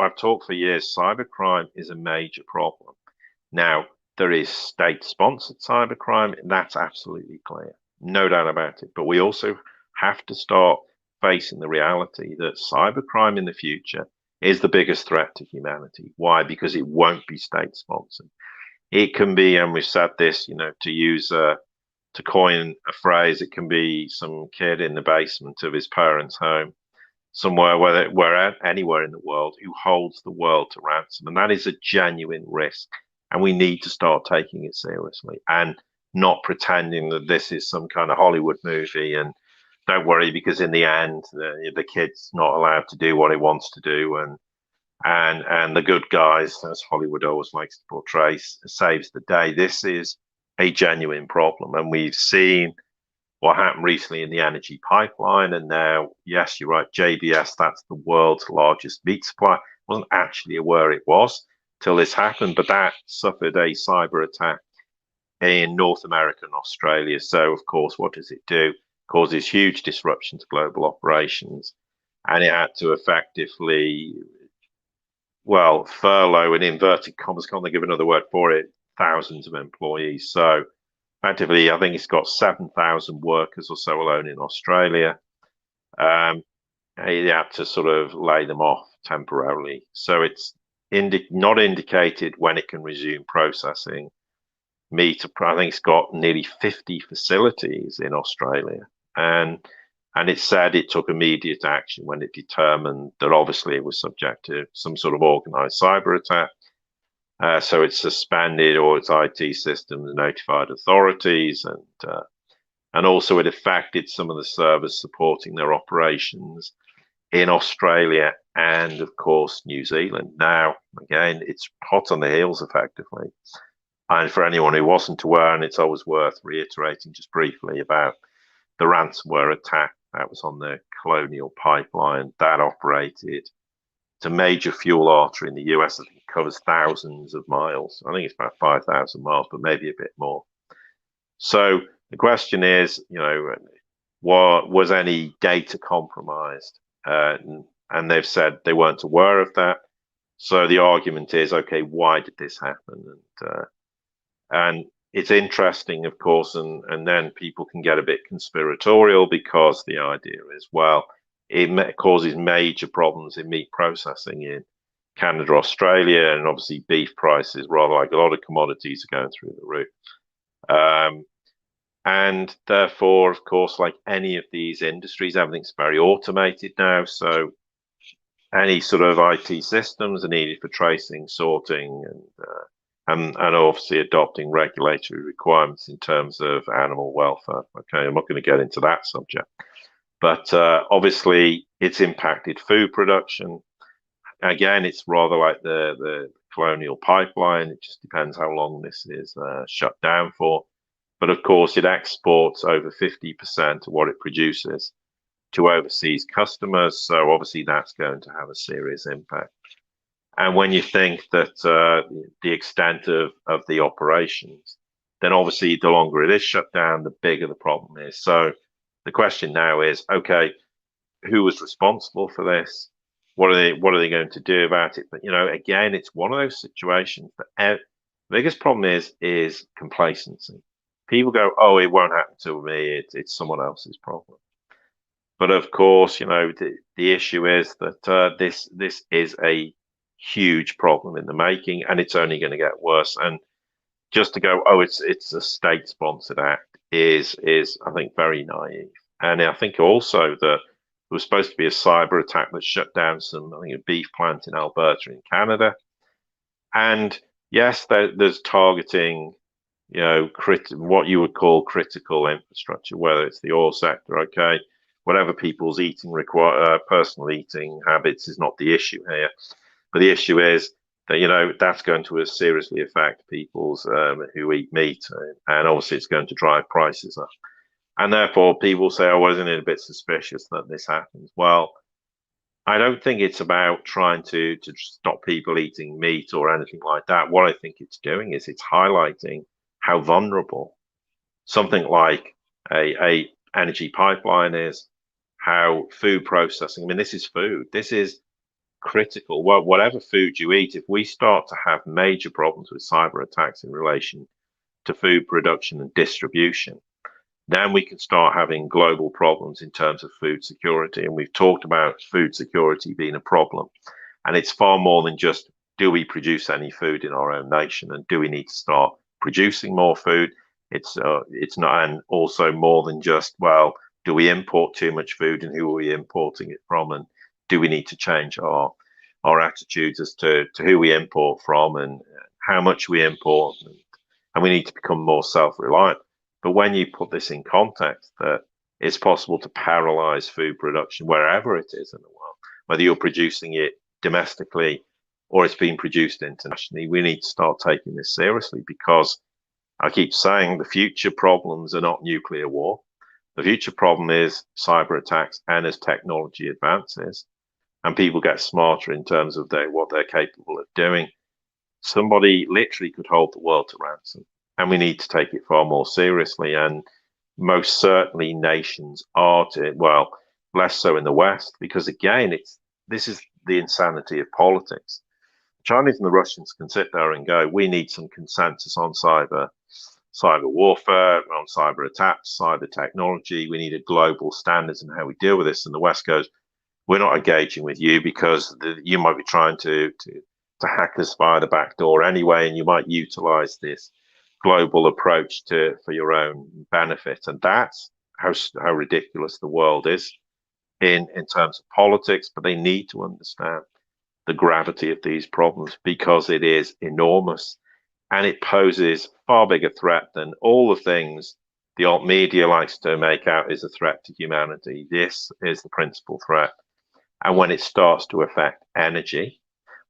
I've talked for years, cybercrime is a major problem. Now, there is state-sponsored cybercrime, and that's absolutely clear, no doubt about it. But we also have to start facing the reality that cybercrime in the future is the biggest threat to humanity. Why? Because it won't be state-sponsored. It can be, and we've said this, to coin a phrase, it can be some kid in the basement of his parents' home, somewhere, anywhere in the world, who holds the world to ransom. And that is a genuine risk. And we need to start taking it seriously and not pretending that this is some kind of Hollywood movie. And don't worry, because in the end, the kid's not allowed to do what he wants to do. And the good guys, as Hollywood always likes to portray, saves the day. This is a genuine problem. And we've seen what happened recently in the energy pipeline. And now, yes, you're right, JBS, that's the world's largest meat supply. Wasn't actually aware it was till this happened, but that suffered a cyber attack in North America and Australia. So, of course, what does it do? It causes huge disruption to global operations. And it had to effectively, furlough, in inverted commas, can't think of another word for it, thousands of employees. So effectively, I think it's got 7,000 workers or so alone in Australia. He had to sort of lay them off temporarily. So it's not indicated when it can resume processing meat. I think it's got nearly 50 facilities in Australia. And it said it took immediate action when it determined that obviously it was subject to some sort of organized cyber attack. So it suspended all its IT systems, notified authorities, and also it affected some of the servers supporting their operations in Australia and, of course, New Zealand. Now, again, it's hot on the heels, effectively. And for anyone who wasn't aware, and it's always worth reiterating just briefly about the ransomware attack that was on the Colonial Pipeline that operated. It's a major fuel artery in the US. I think it covers thousands of miles. I think it's about 5,000 miles, but maybe a bit more. So the question is, was any data compromised? And they've said they weren't aware of that. So the argument is, okay, why did this happen? And it's interesting, of course, and then people can get a bit conspiratorial, because the idea is, it causes major problems in meat processing Canada, Australia, and obviously beef prices, rather like a lot of commodities, are going through the roof. And therefore, of course, like any of these industries, everything's very automated now. So any sort of IT systems are needed for tracing, sorting, and obviously adopting regulatory requirements in terms of animal welfare. Okay, I'm not going to get into that subject, but obviously it's impacted food production. Again, it's rather like the colonial pipeline. It just depends how long this is shut down for. But of course, it exports over 50% of what it produces to overseas customers. So obviously, that's going to have a serious impact. And when you think that the extent of the operations, then obviously the longer it is shut down, the bigger the problem is. So the question now is, okay, who was responsible for this? What are they going to do about it? But again, it's one of those situations that the biggest problem is complacency. People go, oh, it won't happen to me. It's someone else's problem. But of course, the issue is that this is a huge problem in the making, and it's only going to get worse. And just to go, oh, it's a state-sponsored act is I think very naive. And I think also that there was supposed to be a cyber attack that shut down I think, a beef plant in Alberta in Canada. And yes, there's targeting, what you would call critical infrastructure, whether it's the oil sector, okay, whatever people's personal eating habits is not the issue here. But the issue is that, that's going to seriously affect people's who eat meat, and obviously it's going to drive prices up. And therefore, people say, oh, isn't it a bit suspicious that this happens? Well, I don't think it's about trying to stop people eating meat or anything like that. What I think it's doing is it's highlighting how vulnerable something like a energy pipeline is, how food processing. I mean, this is food. This is critical. Well, whatever food you eat, if we start to have major problems with cyber attacks in relation to food production and distribution, then we can start having global problems in terms of food security. And we've talked about food security being a problem. And it's far more than just, do we produce any food in our own nation, and do we need to start producing more food? It's not, and also more than just, well, do we import too much food, and who are we importing it from, and do we need to change our attitudes as to who we import from and how much we import, and we need to become more self-reliant. But when you put this in context, that it's possible to paralyze food production wherever it is in the world, whether you're producing it domestically or it's being produced internationally, we need to start taking this seriously, because I keep saying the future problems are not nuclear war. The future problem is cyber attacks, and as technology advances and people get smarter in terms of what they're capable of doing, somebody literally could hold the world to ransom. And we need to take it far more seriously. And most certainly nations are well, less so in the West, because again, this is the insanity of politics. The Chinese and the Russians can sit there and go, we need some consensus on cyber warfare, on cyber attacks, cyber technology. We need a global standards in how we deal with this. And the West goes, we're not engaging with you because you might be trying to hack us via the back door anyway, and you might utilize this global approach for your own benefit. And that's how ridiculous the world is in terms of politics. But they need to understand the gravity of these problems, because it is enormous, and it poses far bigger threat than all the things the alt media likes to make out is a threat to humanity. This is the principal threat. And when it starts to affect energy,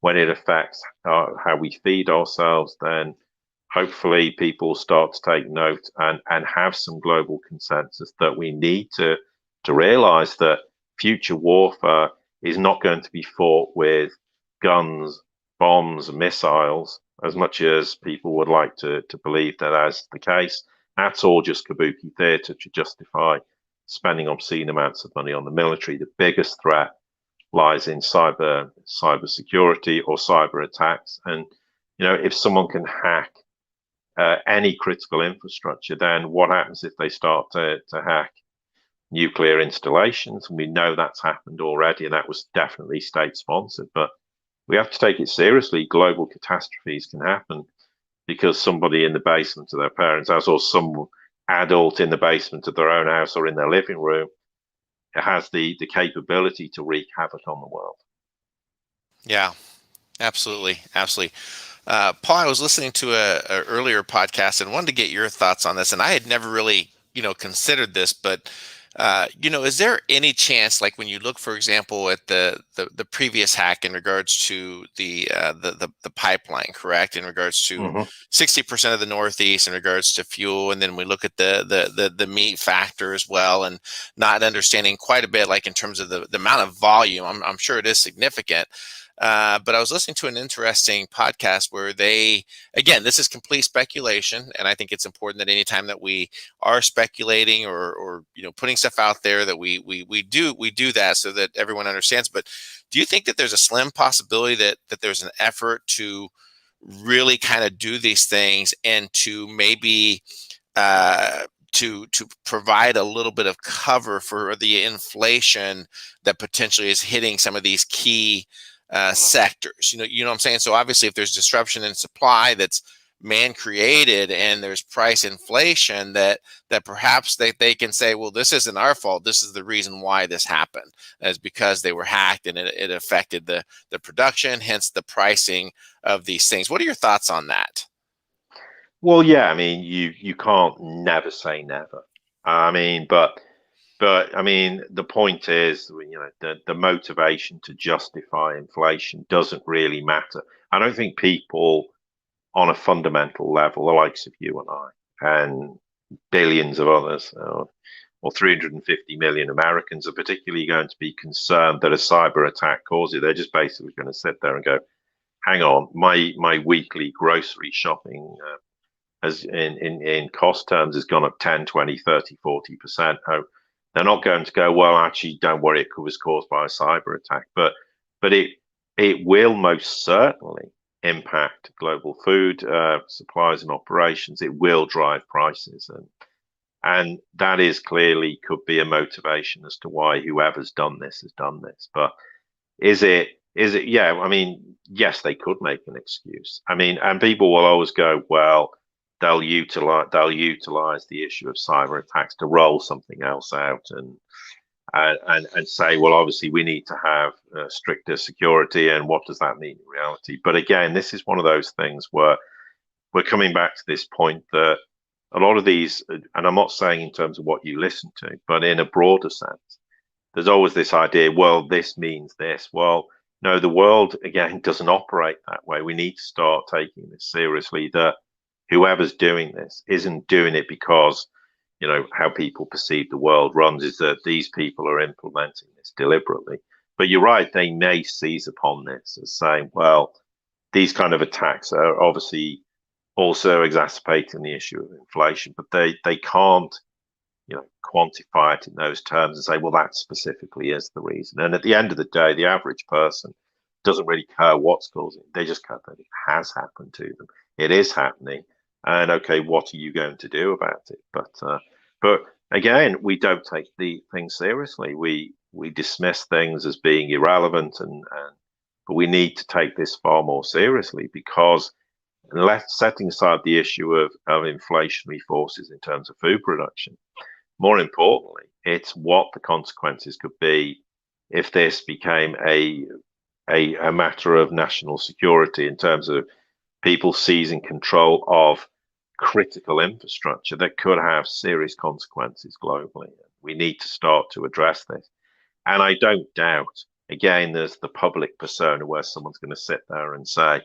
when it affects how we feed ourselves, then hopefully people start to take note and have some global consensus that we need to realize that future warfare is not going to be fought with guns, bombs, missiles, as much as people would like to believe that as the case. That's all just kabuki theatre to justify spending obscene amounts of money on the military. The biggest threat lies in cyber security or cyber attacks. And if someone can hack any critical infrastructure, then what happens if they start to hack nuclear installations? And we know that's happened already, and that was definitely state sponsored. But we have to take it seriously. Global catastrophes can happen because somebody in the basement of their parents' house, or some adult in the basement of their own house or in their living room, has the capability to wreak havoc on the world. Yeah, absolutely. Absolutely. Paul, I was listening to a earlier podcast and wanted to get your thoughts on this. And I had never really, considered this, but is there any chance, like when you look, for example, at the previous hack in regards to the pipeline, correct? In regards to Mm-hmm. 60% of the Northeast in regards to fuel, and then we look at the meat factor as well, and not understanding quite a bit, like in terms of the amount of volume. I'm sure it is significant. But I was listening to an interesting podcast where again, this is complete speculation, and I think it's important that anytime that we are speculating or putting stuff out there, that we do that so that everyone understands. But do you think that there's a slim possibility that there's an effort to really kind of do these things and to maybe to provide a little bit of cover for the inflation that potentially is hitting some of these key sectors? You know what I'm saying? So obviously, if there's disruption in supply that's man created and there's price inflation, that perhaps they can say, well, this isn't our fault. This is the reason why this happened, is because they were hacked and it affected the production, hence the pricing of these things. What are your thoughts on that? Well, yeah, I mean, you can't never say never. I mean, but I mean, the point is, the motivation to justify inflation doesn't really matter. I don't think people on a fundamental level, the likes of you and I, and billions of others, or 350 million Americans, are particularly going to be concerned that a cyber attack causes it. They're just basically going to sit there and go, hang on, my weekly grocery shopping has in cost terms has gone up 10, 20, 30, 40%. Oh, they're not going to go, well, actually, don't worry, it was caused by a cyber attack. But it will most certainly impact global food supplies and operations. It will drive prices, and that is clearly could be a motivation as to why whoever's done this has done this. But is it yeah, I mean, yes, they could make an excuse. I mean, and people will always go, well, they'll utilize the issue of cyber attacks to roll something else out, and say, well, obviously we need to have stricter security, and what does that mean in reality? But again, this is one of those things where we're coming back to this point that a lot of these, and I'm not saying in terms of what you listen to, but in a broader sense, there's always this idea, well, this means this. Well, no, the world, again, doesn't operate that way. We need to start taking this seriously, that whoever's doing this isn't doing it because, how people perceive the world runs, is that these people are implementing this deliberately. But you're right, they may seize upon this as saying, well, these kind of attacks are obviously also exacerbating the issue of inflation, but they can't, quantify it in those terms and say, well, that specifically is the reason. And at the end of the day, the average person doesn't really care what's causing it. They just care that it has happened to them. It is happening, and okay, what are you going to do about it? But again, we don't take the things seriously. We dismiss things as being irrelevant, and but we need to take this far more seriously, because unless setting aside the issue of inflationary forces in terms of food production, more importantly, it's what the consequences could be if this became a matter of national security, in terms of people seizing control of critical infrastructure that could have serious consequences globally. We need to start to address this. And I don't doubt, again, there's the public persona where someone's going to sit there and say,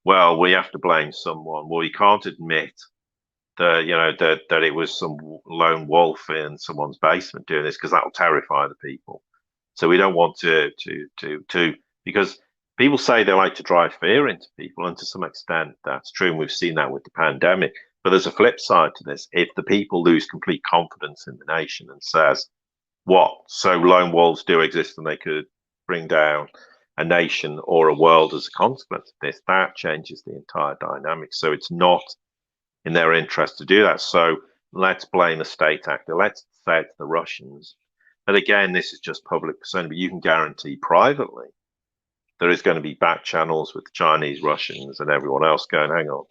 well, we have to blame someone. Well, you can't admit that it was some lone wolf in someone's basement doing this, because that will terrify the people. So we don't want to because people say they like to drive fear into people, and to some extent that's true, and we've seen that with the pandemic. But there's a flip side to this. If the people lose complete confidence in the nation and says, what, so lone wolves do exist and they could bring down a nation or a world as a consequence of this, that changes the entire dynamic. So it's not in their interest to do that. So let's blame a state actor. Let's say it's the Russians. But again, this is just public persona, but you can guarantee privately there is going to be back channels with the Chinese, Russians, and everyone else going, hang on,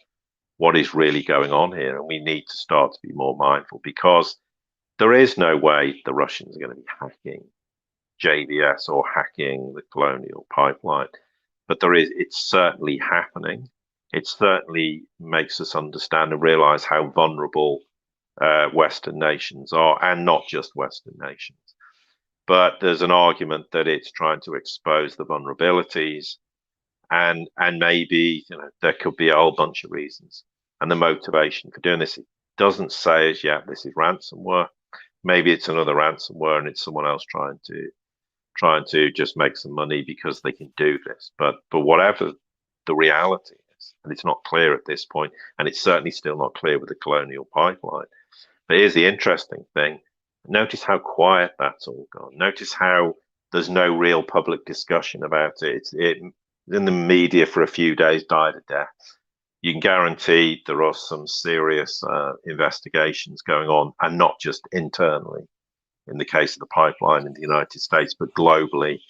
what is really going on here? And we need to start to be more mindful, because there is no way the Russians are going to be hacking JBS or hacking the Colonial Pipeline. But it's certainly happening. It certainly makes us understand and realize how vulnerable Western nations are, and not just Western nations. But there's an argument that it's trying to expose the vulnerabilities, and maybe there could be a whole bunch of reasons. And the motivation for doing this, it doesn't say as yet this is ransomware. Maybe it's another ransomware and it's someone else trying to just make some money because they can do this. But whatever the reality is, and it's not clear at this point, and it's certainly still not clear with the Colonial Pipeline. But here's the interesting thing. Notice how quiet that's all gone. Notice how there's no real public discussion about it. It's in the media for a few days, died a death. You can guarantee there are some serious investigations going on, and not just internally, in the case of the pipeline in the United States, but globally.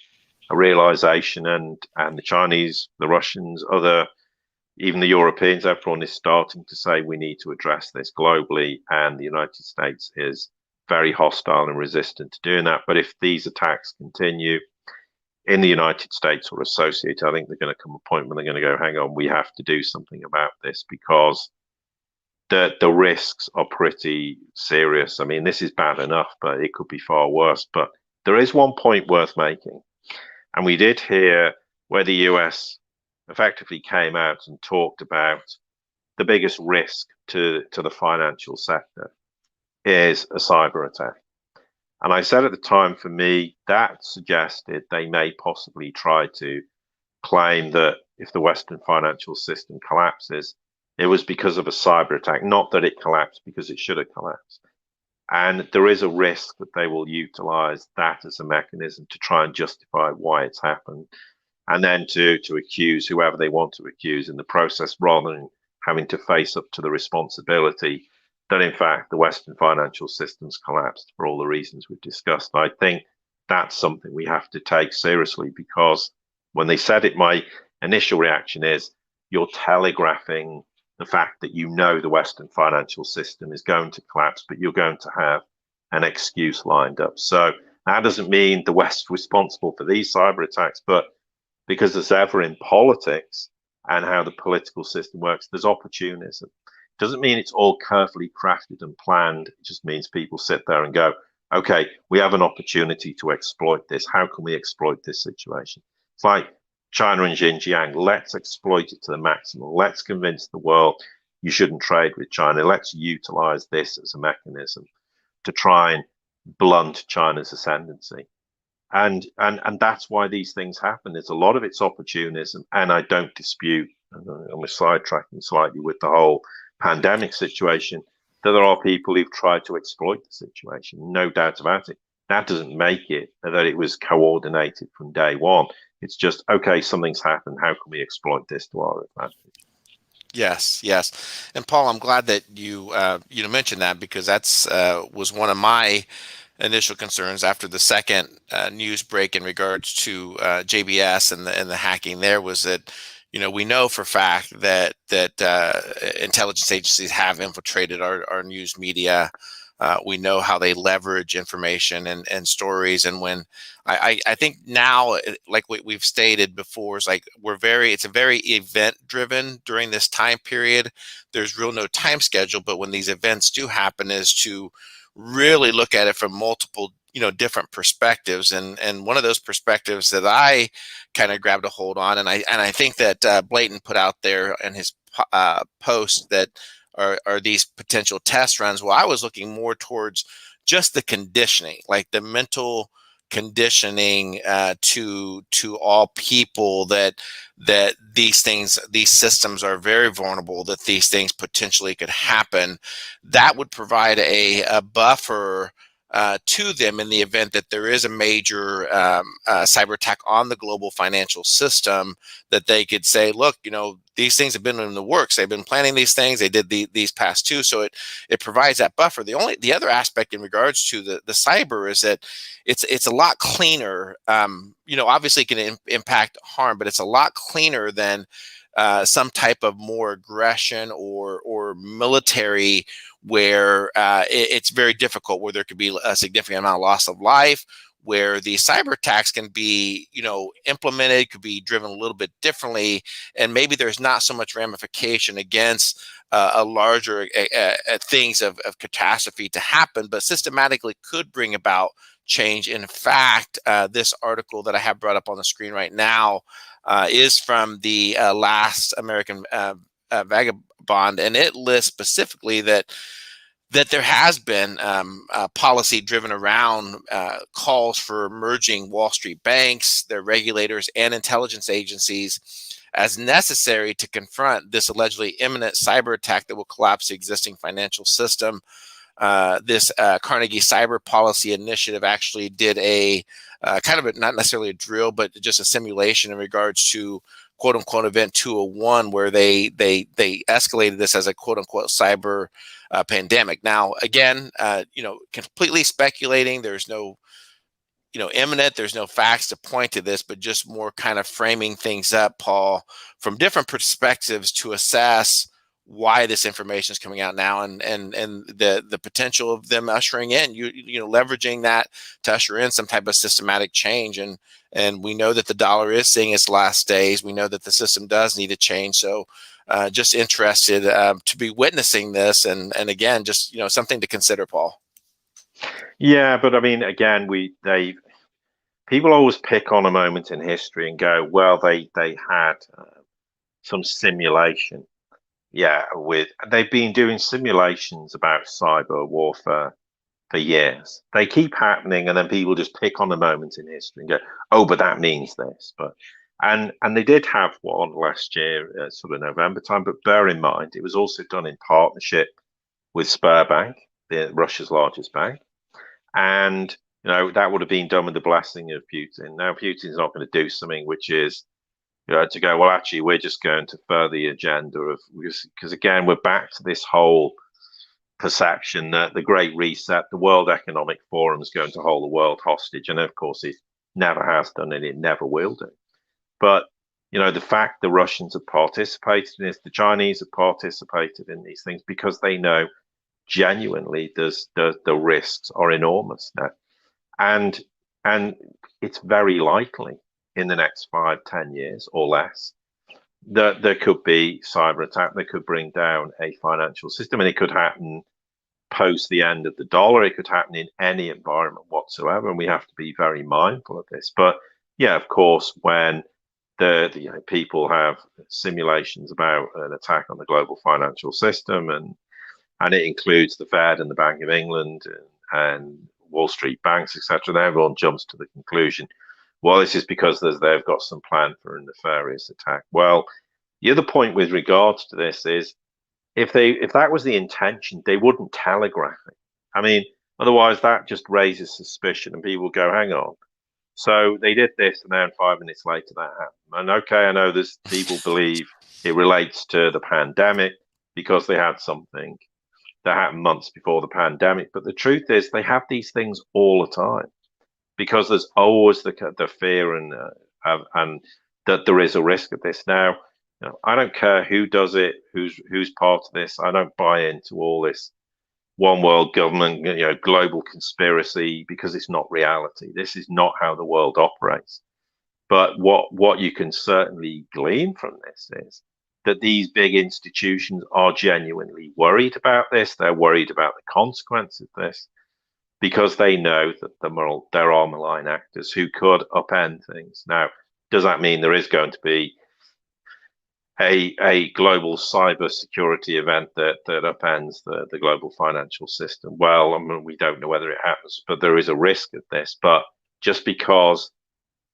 A realization, and the Chinese, the Russians, even the Europeans, everyone is starting to say we need to address this globally, and the United States is very hostile and resistant to doing that. But if these attacks continue in the United States or associated, I think they're going to come a point when they're going to go, hang on, we have to do something about this, because the risks are pretty serious. I mean, this is bad enough, but it could be far worse. But there is one point worth making. And we did hear where the US effectively came out and talked about the biggest risk to the financial sector is a cyber attack. And I said at the time, for me, that suggested they may possibly try to claim that if the Western financial system collapses, it was because of a cyber attack, not that it collapsed because it should have collapsed. And there is a risk that they will utilize that as a mechanism to try and justify why it's happened, and then to accuse whoever they want to accuse in the process, rather than having to face up to the responsibility that, in fact, the Western financial system's collapsed for all the reasons we've discussed. I think that's something we have to take seriously, because when they said it, my initial reaction is, you're telegraphing the fact that the Western financial system is going to collapse, but you're going to have an excuse lined up. So that doesn't mean the West's responsible for these cyber attacks, but because as ever in politics and how the political system works, there's opportunism. It doesn't mean it's all carefully crafted and planned. It just means people sit there and go, okay, we have an opportunity to exploit this. How can we exploit this situation? It's like China and Xinjiang. Let's exploit it to the maximum. Let's convince the world you shouldn't trade with China. Let's utilize this as a mechanism to try and blunt China's ascendancy. And that's why these things happen. There's a lot of it's opportunism, and I don't dispute, I'm sidetracking slightly with the whole pandemic situation, that there are people who've tried to exploit the situation, no doubt about it. That doesn't make it that it was coordinated from day one. It's just, okay, something's happened. How can we exploit this to our advantage? Yes, yes. And Paul, I'm glad that you mentioned that, because that's was one of my initial concerns after the second news break in regards to JBS and the hacking. There was that, we know for a fact that intelligence agencies have infiltrated our news media. We know how they leverage information and stories. And when I think now, like we've stated before, is like it's a very event driven during this time period. There's no time schedule, but when these events do happen, is to really look at it from multiple different perspectives. And one of those perspectives that I kind of grabbed a hold on, and I think that Blayton put out there in his post, that are these potential test runs. Well, I was looking more towards just the conditioning, like the mental conditioning to all people that these systems are very vulnerable, that these things potentially could happen. That would provide a buffer to them in the event that there is a major cyber attack on the global financial system, that they could say, look, these things have been in the works. They've been planning these things. They did these past two. So it provides that buffer. The other aspect in regards to the cyber is that it's a lot cleaner. Obviously it can impact harm, but it's a lot cleaner than some type of more aggression or military, where it's very difficult, where there could be a significant amount of loss of life, where the cyber attacks can be, implemented, could be driven a little bit differently, and maybe there's not so much ramification against a larger things of catastrophe to happen, but systematically could bring about change. In fact, this article that I have brought up on the screen right now is from the last American Vagabond, and it lists specifically that there has been policy driven around calls for merging Wall Street banks, their regulators, and intelligence agencies as necessary to confront this allegedly imminent cyber attack that will collapse the existing financial system. This Carnegie Cyber Policy Initiative actually did a kind of not necessarily a drill, but just a simulation in regards to quote unquote event 201, where they escalated this as a quote unquote cyber pandemic. Now, again, completely speculating. There's no, imminent. There's no facts to point to this, but just more kind of framing things up, Paul, from different perspectives to assess why this information is coming out now, and the potential of them ushering in, leveraging that to usher in some type of systematic change. And we know that the dollar is seeing its last days. We know that the system does need to change. So just interested to be witnessing this, and again, just something to consider, Paul. Yeah, but I mean, again, people always pick on a moment in history and go, well, they had some simulation. Yeah, they've been doing simulations about cyber warfare for years. They keep happening, and then people just pick on a moment in history and go, "Oh, but that means this." And they did have one last year, sort of November time. But bear in mind, it was also done in partnership with Sberbank, Russia's largest bank, and that would have been done with the blessing of Putin. Now, Putin's not going to do something which is to go, well, actually, we're just going to further the agenda of, because again, we're back to this whole perception that the Great Reset, the World Economic Forum, is going to hold the world hostage. And of course, it never has done, and it never will do. But, the fact the Russians have participated in this, the Chinese have participated in these things because they know genuinely the risks are enormous now. And it's very likely in the next 5-10 years or less that there could be cyber attack that could bring down a financial system, and it could happen post the end of the dollar. It could happen in any environment whatsoever, and we have to be very mindful of this. But yeah, of course, when the people have simulations about an attack on the global financial system, and it includes the Fed and the Bank of England and Wall Street banks, etc., then everyone jumps to the conclusion, well, this is because they've got some plan for a nefarious attack. Well, the other point with regards to this is, if that was the intention, they wouldn't telegraph it. I mean, otherwise that just raises suspicion, and people go, hang on. So they did this, and then 5 minutes later that happened. And okay, I know this, people believe it relates to the pandemic because they had something that happened months before the pandemic. But the truth is, they have these things all the time, because there's always the fear and that there is a risk of this. Now, I don't care who does it, who's part of this. I don't buy into all this one world government, global conspiracy, because it's not reality. This is not how the world operates. But what you can certainly glean from this is that these big institutions are genuinely worried about this. They're worried about the consequences of this, because they know that there are malign actors who could upend things. Now, does that mean there is going to be a global cyber security event that upends the global financial system? Well, I mean, we don't know whether it happens, but there is a risk of this. But just because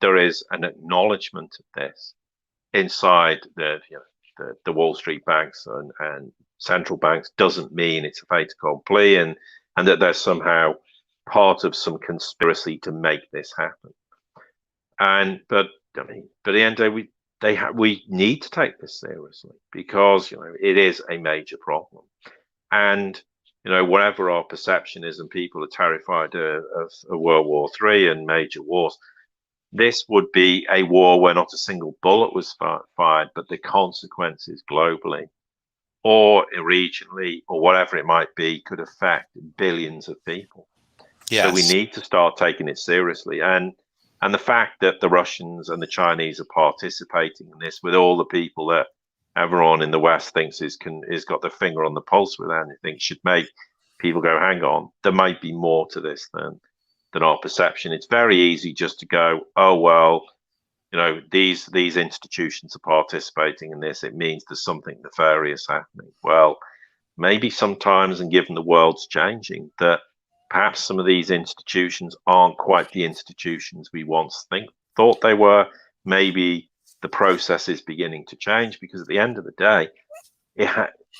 there is an acknowledgement of this inside the Wall Street banks and central banks doesn't mean it's a fait accompli, and that they're somehow part of some conspiracy to make this happen. But I mean, but at the end of the day, we need to take this seriously, because it is a major problem. And whatever our perception is, and people are terrified of World War III and major wars, this would be a war where not a single bullet was fired, but the consequences globally or regionally or whatever it might be could affect billions of people. Yes. So we need to start taking it seriously. And the fact that the Russians and the Chinese are participating in this, with all the people that everyone in the West thinks is got their finger on the pulse with anything, should make people go, hang on, there might be more to this than our perception. It's very easy just to go, oh well, these institutions are participating in this, it means there's something nefarious happening. Well, maybe sometimes, and given the world's changing, that perhaps some of these institutions aren't quite the institutions we once thought they were. Maybe the process is beginning to change, because at the end of the day,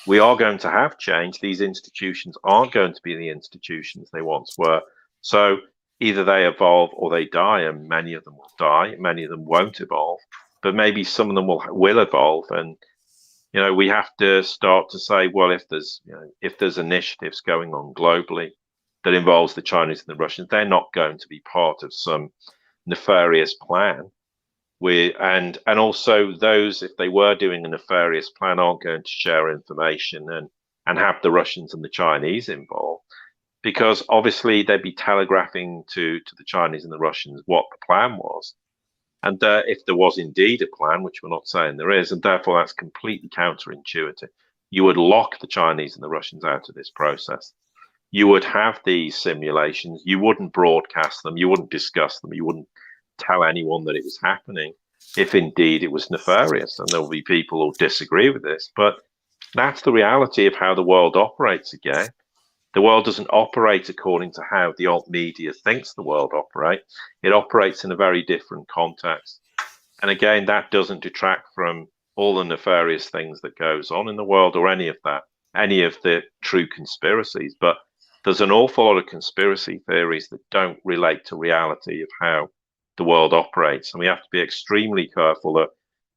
we are going to have change. These institutions aren't going to be the institutions they once were. So either they evolve or they die, and many of them will die. Many of them won't evolve, but maybe some of them will evolve. And we have to start to say, well, if there's initiatives going on globally that involves the Chinese and the Russians, they're not going to be part of some nefarious plan. And also those, if they were doing a nefarious plan, aren't going to share information and have the Russians and the Chinese involved, because obviously they'd be telegraphing to the Chinese and the Russians what the plan was. And if there was indeed a plan, which we're not saying there is, and therefore that's completely counterintuitive, you would lock the Chinese and the Russians out of this process. You would have these simulations. You wouldn't broadcast them. You wouldn't discuss them. You wouldn't tell anyone that it was happening, if indeed it was nefarious. And there will be people who disagree with this, but that's the reality of how the world operates again. The world doesn't operate according to how the alt media thinks the world operates. It operates in a very different context. And again, that doesn't detract from all the nefarious things that goes on in the world, or any of the true conspiracies. But there's an awful lot of conspiracy theories that don't relate to reality of how the world operates. And we have to be extremely careful that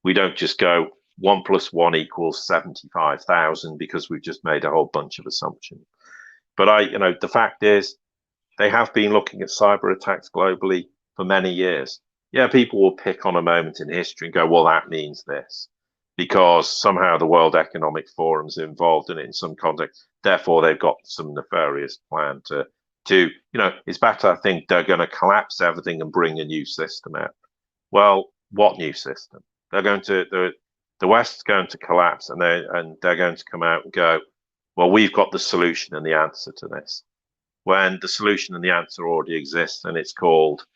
we don't just go 1 + 1 = 75,000 because we've just made a whole bunch of assumptions. But the fact is, they have been looking at cyber attacks globally for many years. Yeah, people will pick on a moment in history and go, well, that means this, because somehow the World Economic Forum's involved in it in some context. Therefore, they've got some nefarious plan to it's better, I think, they're going to collapse everything and bring a new system out. Well, what new system? They're going to, the West's going to collapse, and they're going to come out and go, well, we've got the solution and the answer to this, when the solution and the answer already exists, and it's called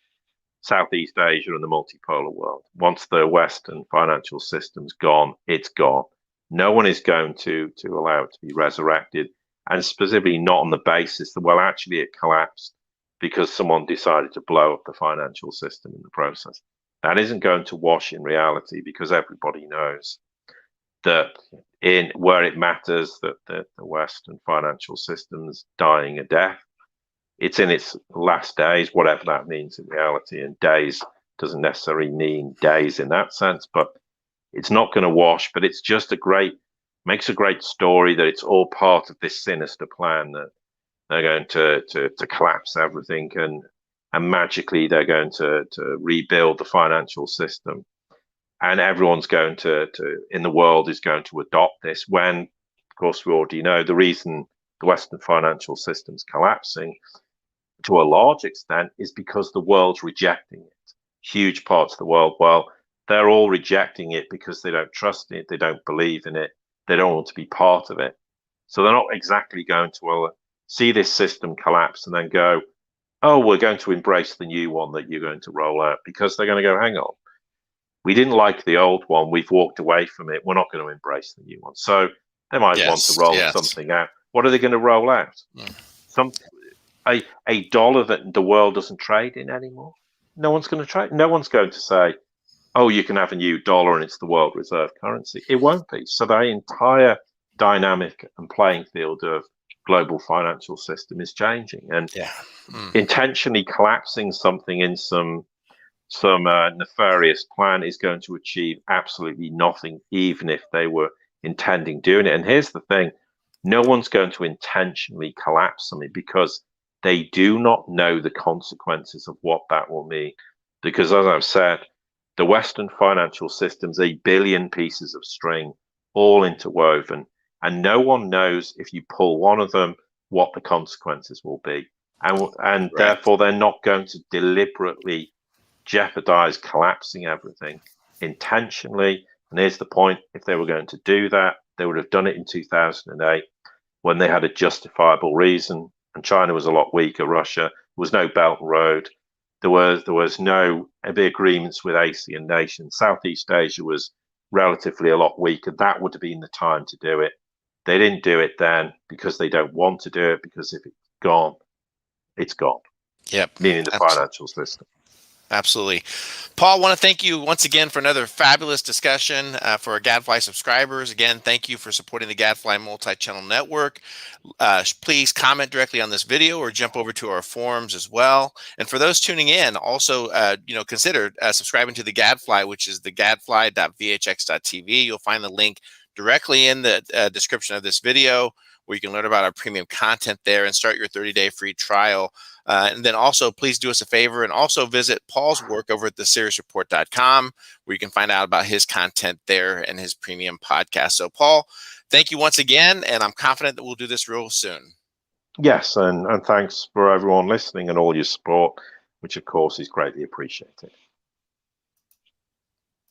Southeast Asia and the multipolar world. Once the Western financial system's gone, it's gone. No one is going to allow it to be resurrected, and specifically not on the basis that, well, actually it collapsed because someone decided to blow up the financial system in the process. That isn't going to wash in reality, because everybody knows that in where it matters, that the Western financial system's dying a death. It's in its last days, whatever that means in reality. And days doesn't necessarily mean days in that sense, but it's not going to wash. But it's just makes a great story that it's all part of this sinister plan, that they're going to collapse everything, and magically they're going to rebuild the financial system. And everyone's going to in the world is going to adopt this, when, of course, we already know the reason the Western financial system's collapsing to a large extent is because the world's rejecting it. Huge parts of the world, well, they're all rejecting it because they don't trust it, they don't believe in it, they don't want to be part of it. So they're not exactly going to see this system collapse and then go, oh, we're going to embrace the new one that you're going to roll out, because they're going to go, hang on, we didn't like the old one, we've walked away from it, we're not going to embrace the new one. So they might want to roll something out. What are they going to roll out? A dollar that the world doesn't trade in anymore? No one's going to trade. No one's going to say, oh, you can have a new dollar and it's the world reserve currency. It won't be. So the entire dynamic and playing field of global financial system is changing, and Yeah. Mm. intentionally collapsing something in some nefarious plan is going to achieve absolutely nothing, even if they were intending doing it. And here's the thing: no one's going to intentionally collapse something because they do not know the consequences of what that will mean. Because, as I've said, the Western financial system's a billion pieces of string, all interwoven, and no one knows if you pull one of them what the consequences will be. And Correct. therefore, they're not going to deliberately jeopardize collapsing everything intentionally. And here's the point: if they were going to do that, they would have done it in 2008 when they had a justifiable reason. And China was a lot weaker. Russia, there was no Belt and Road. There was no agreements with ASEAN nations. Southeast Asia was relatively a lot weaker. That would have been the time to do it. They didn't do it then because they don't want to do it, because if it's gone, it's gone, Yep. meaning the Absolutely. financial system. Absolutely. Paul, I want to thank you once again for another fabulous discussion for our GADFLY subscribers. Again, thank you for supporting the GADFLY multi-channel network. Please comment directly on this video or jump over to our forums as well. And for those tuning in, also consider subscribing to the GADFLY, which is the gadfly.vhx.tv. You'll find the link directly in the description of this video, where you can learn about our premium content there and start your 30-day free trial. And then also, please do us a favor and also visit Paul's work over at theseriesreport.com, where you can find out about his content there and his premium podcast. So, Paul, thank you once again, and I'm confident that we'll do this real soon. Yes, and thanks for everyone listening and all your support, which of course is greatly appreciated.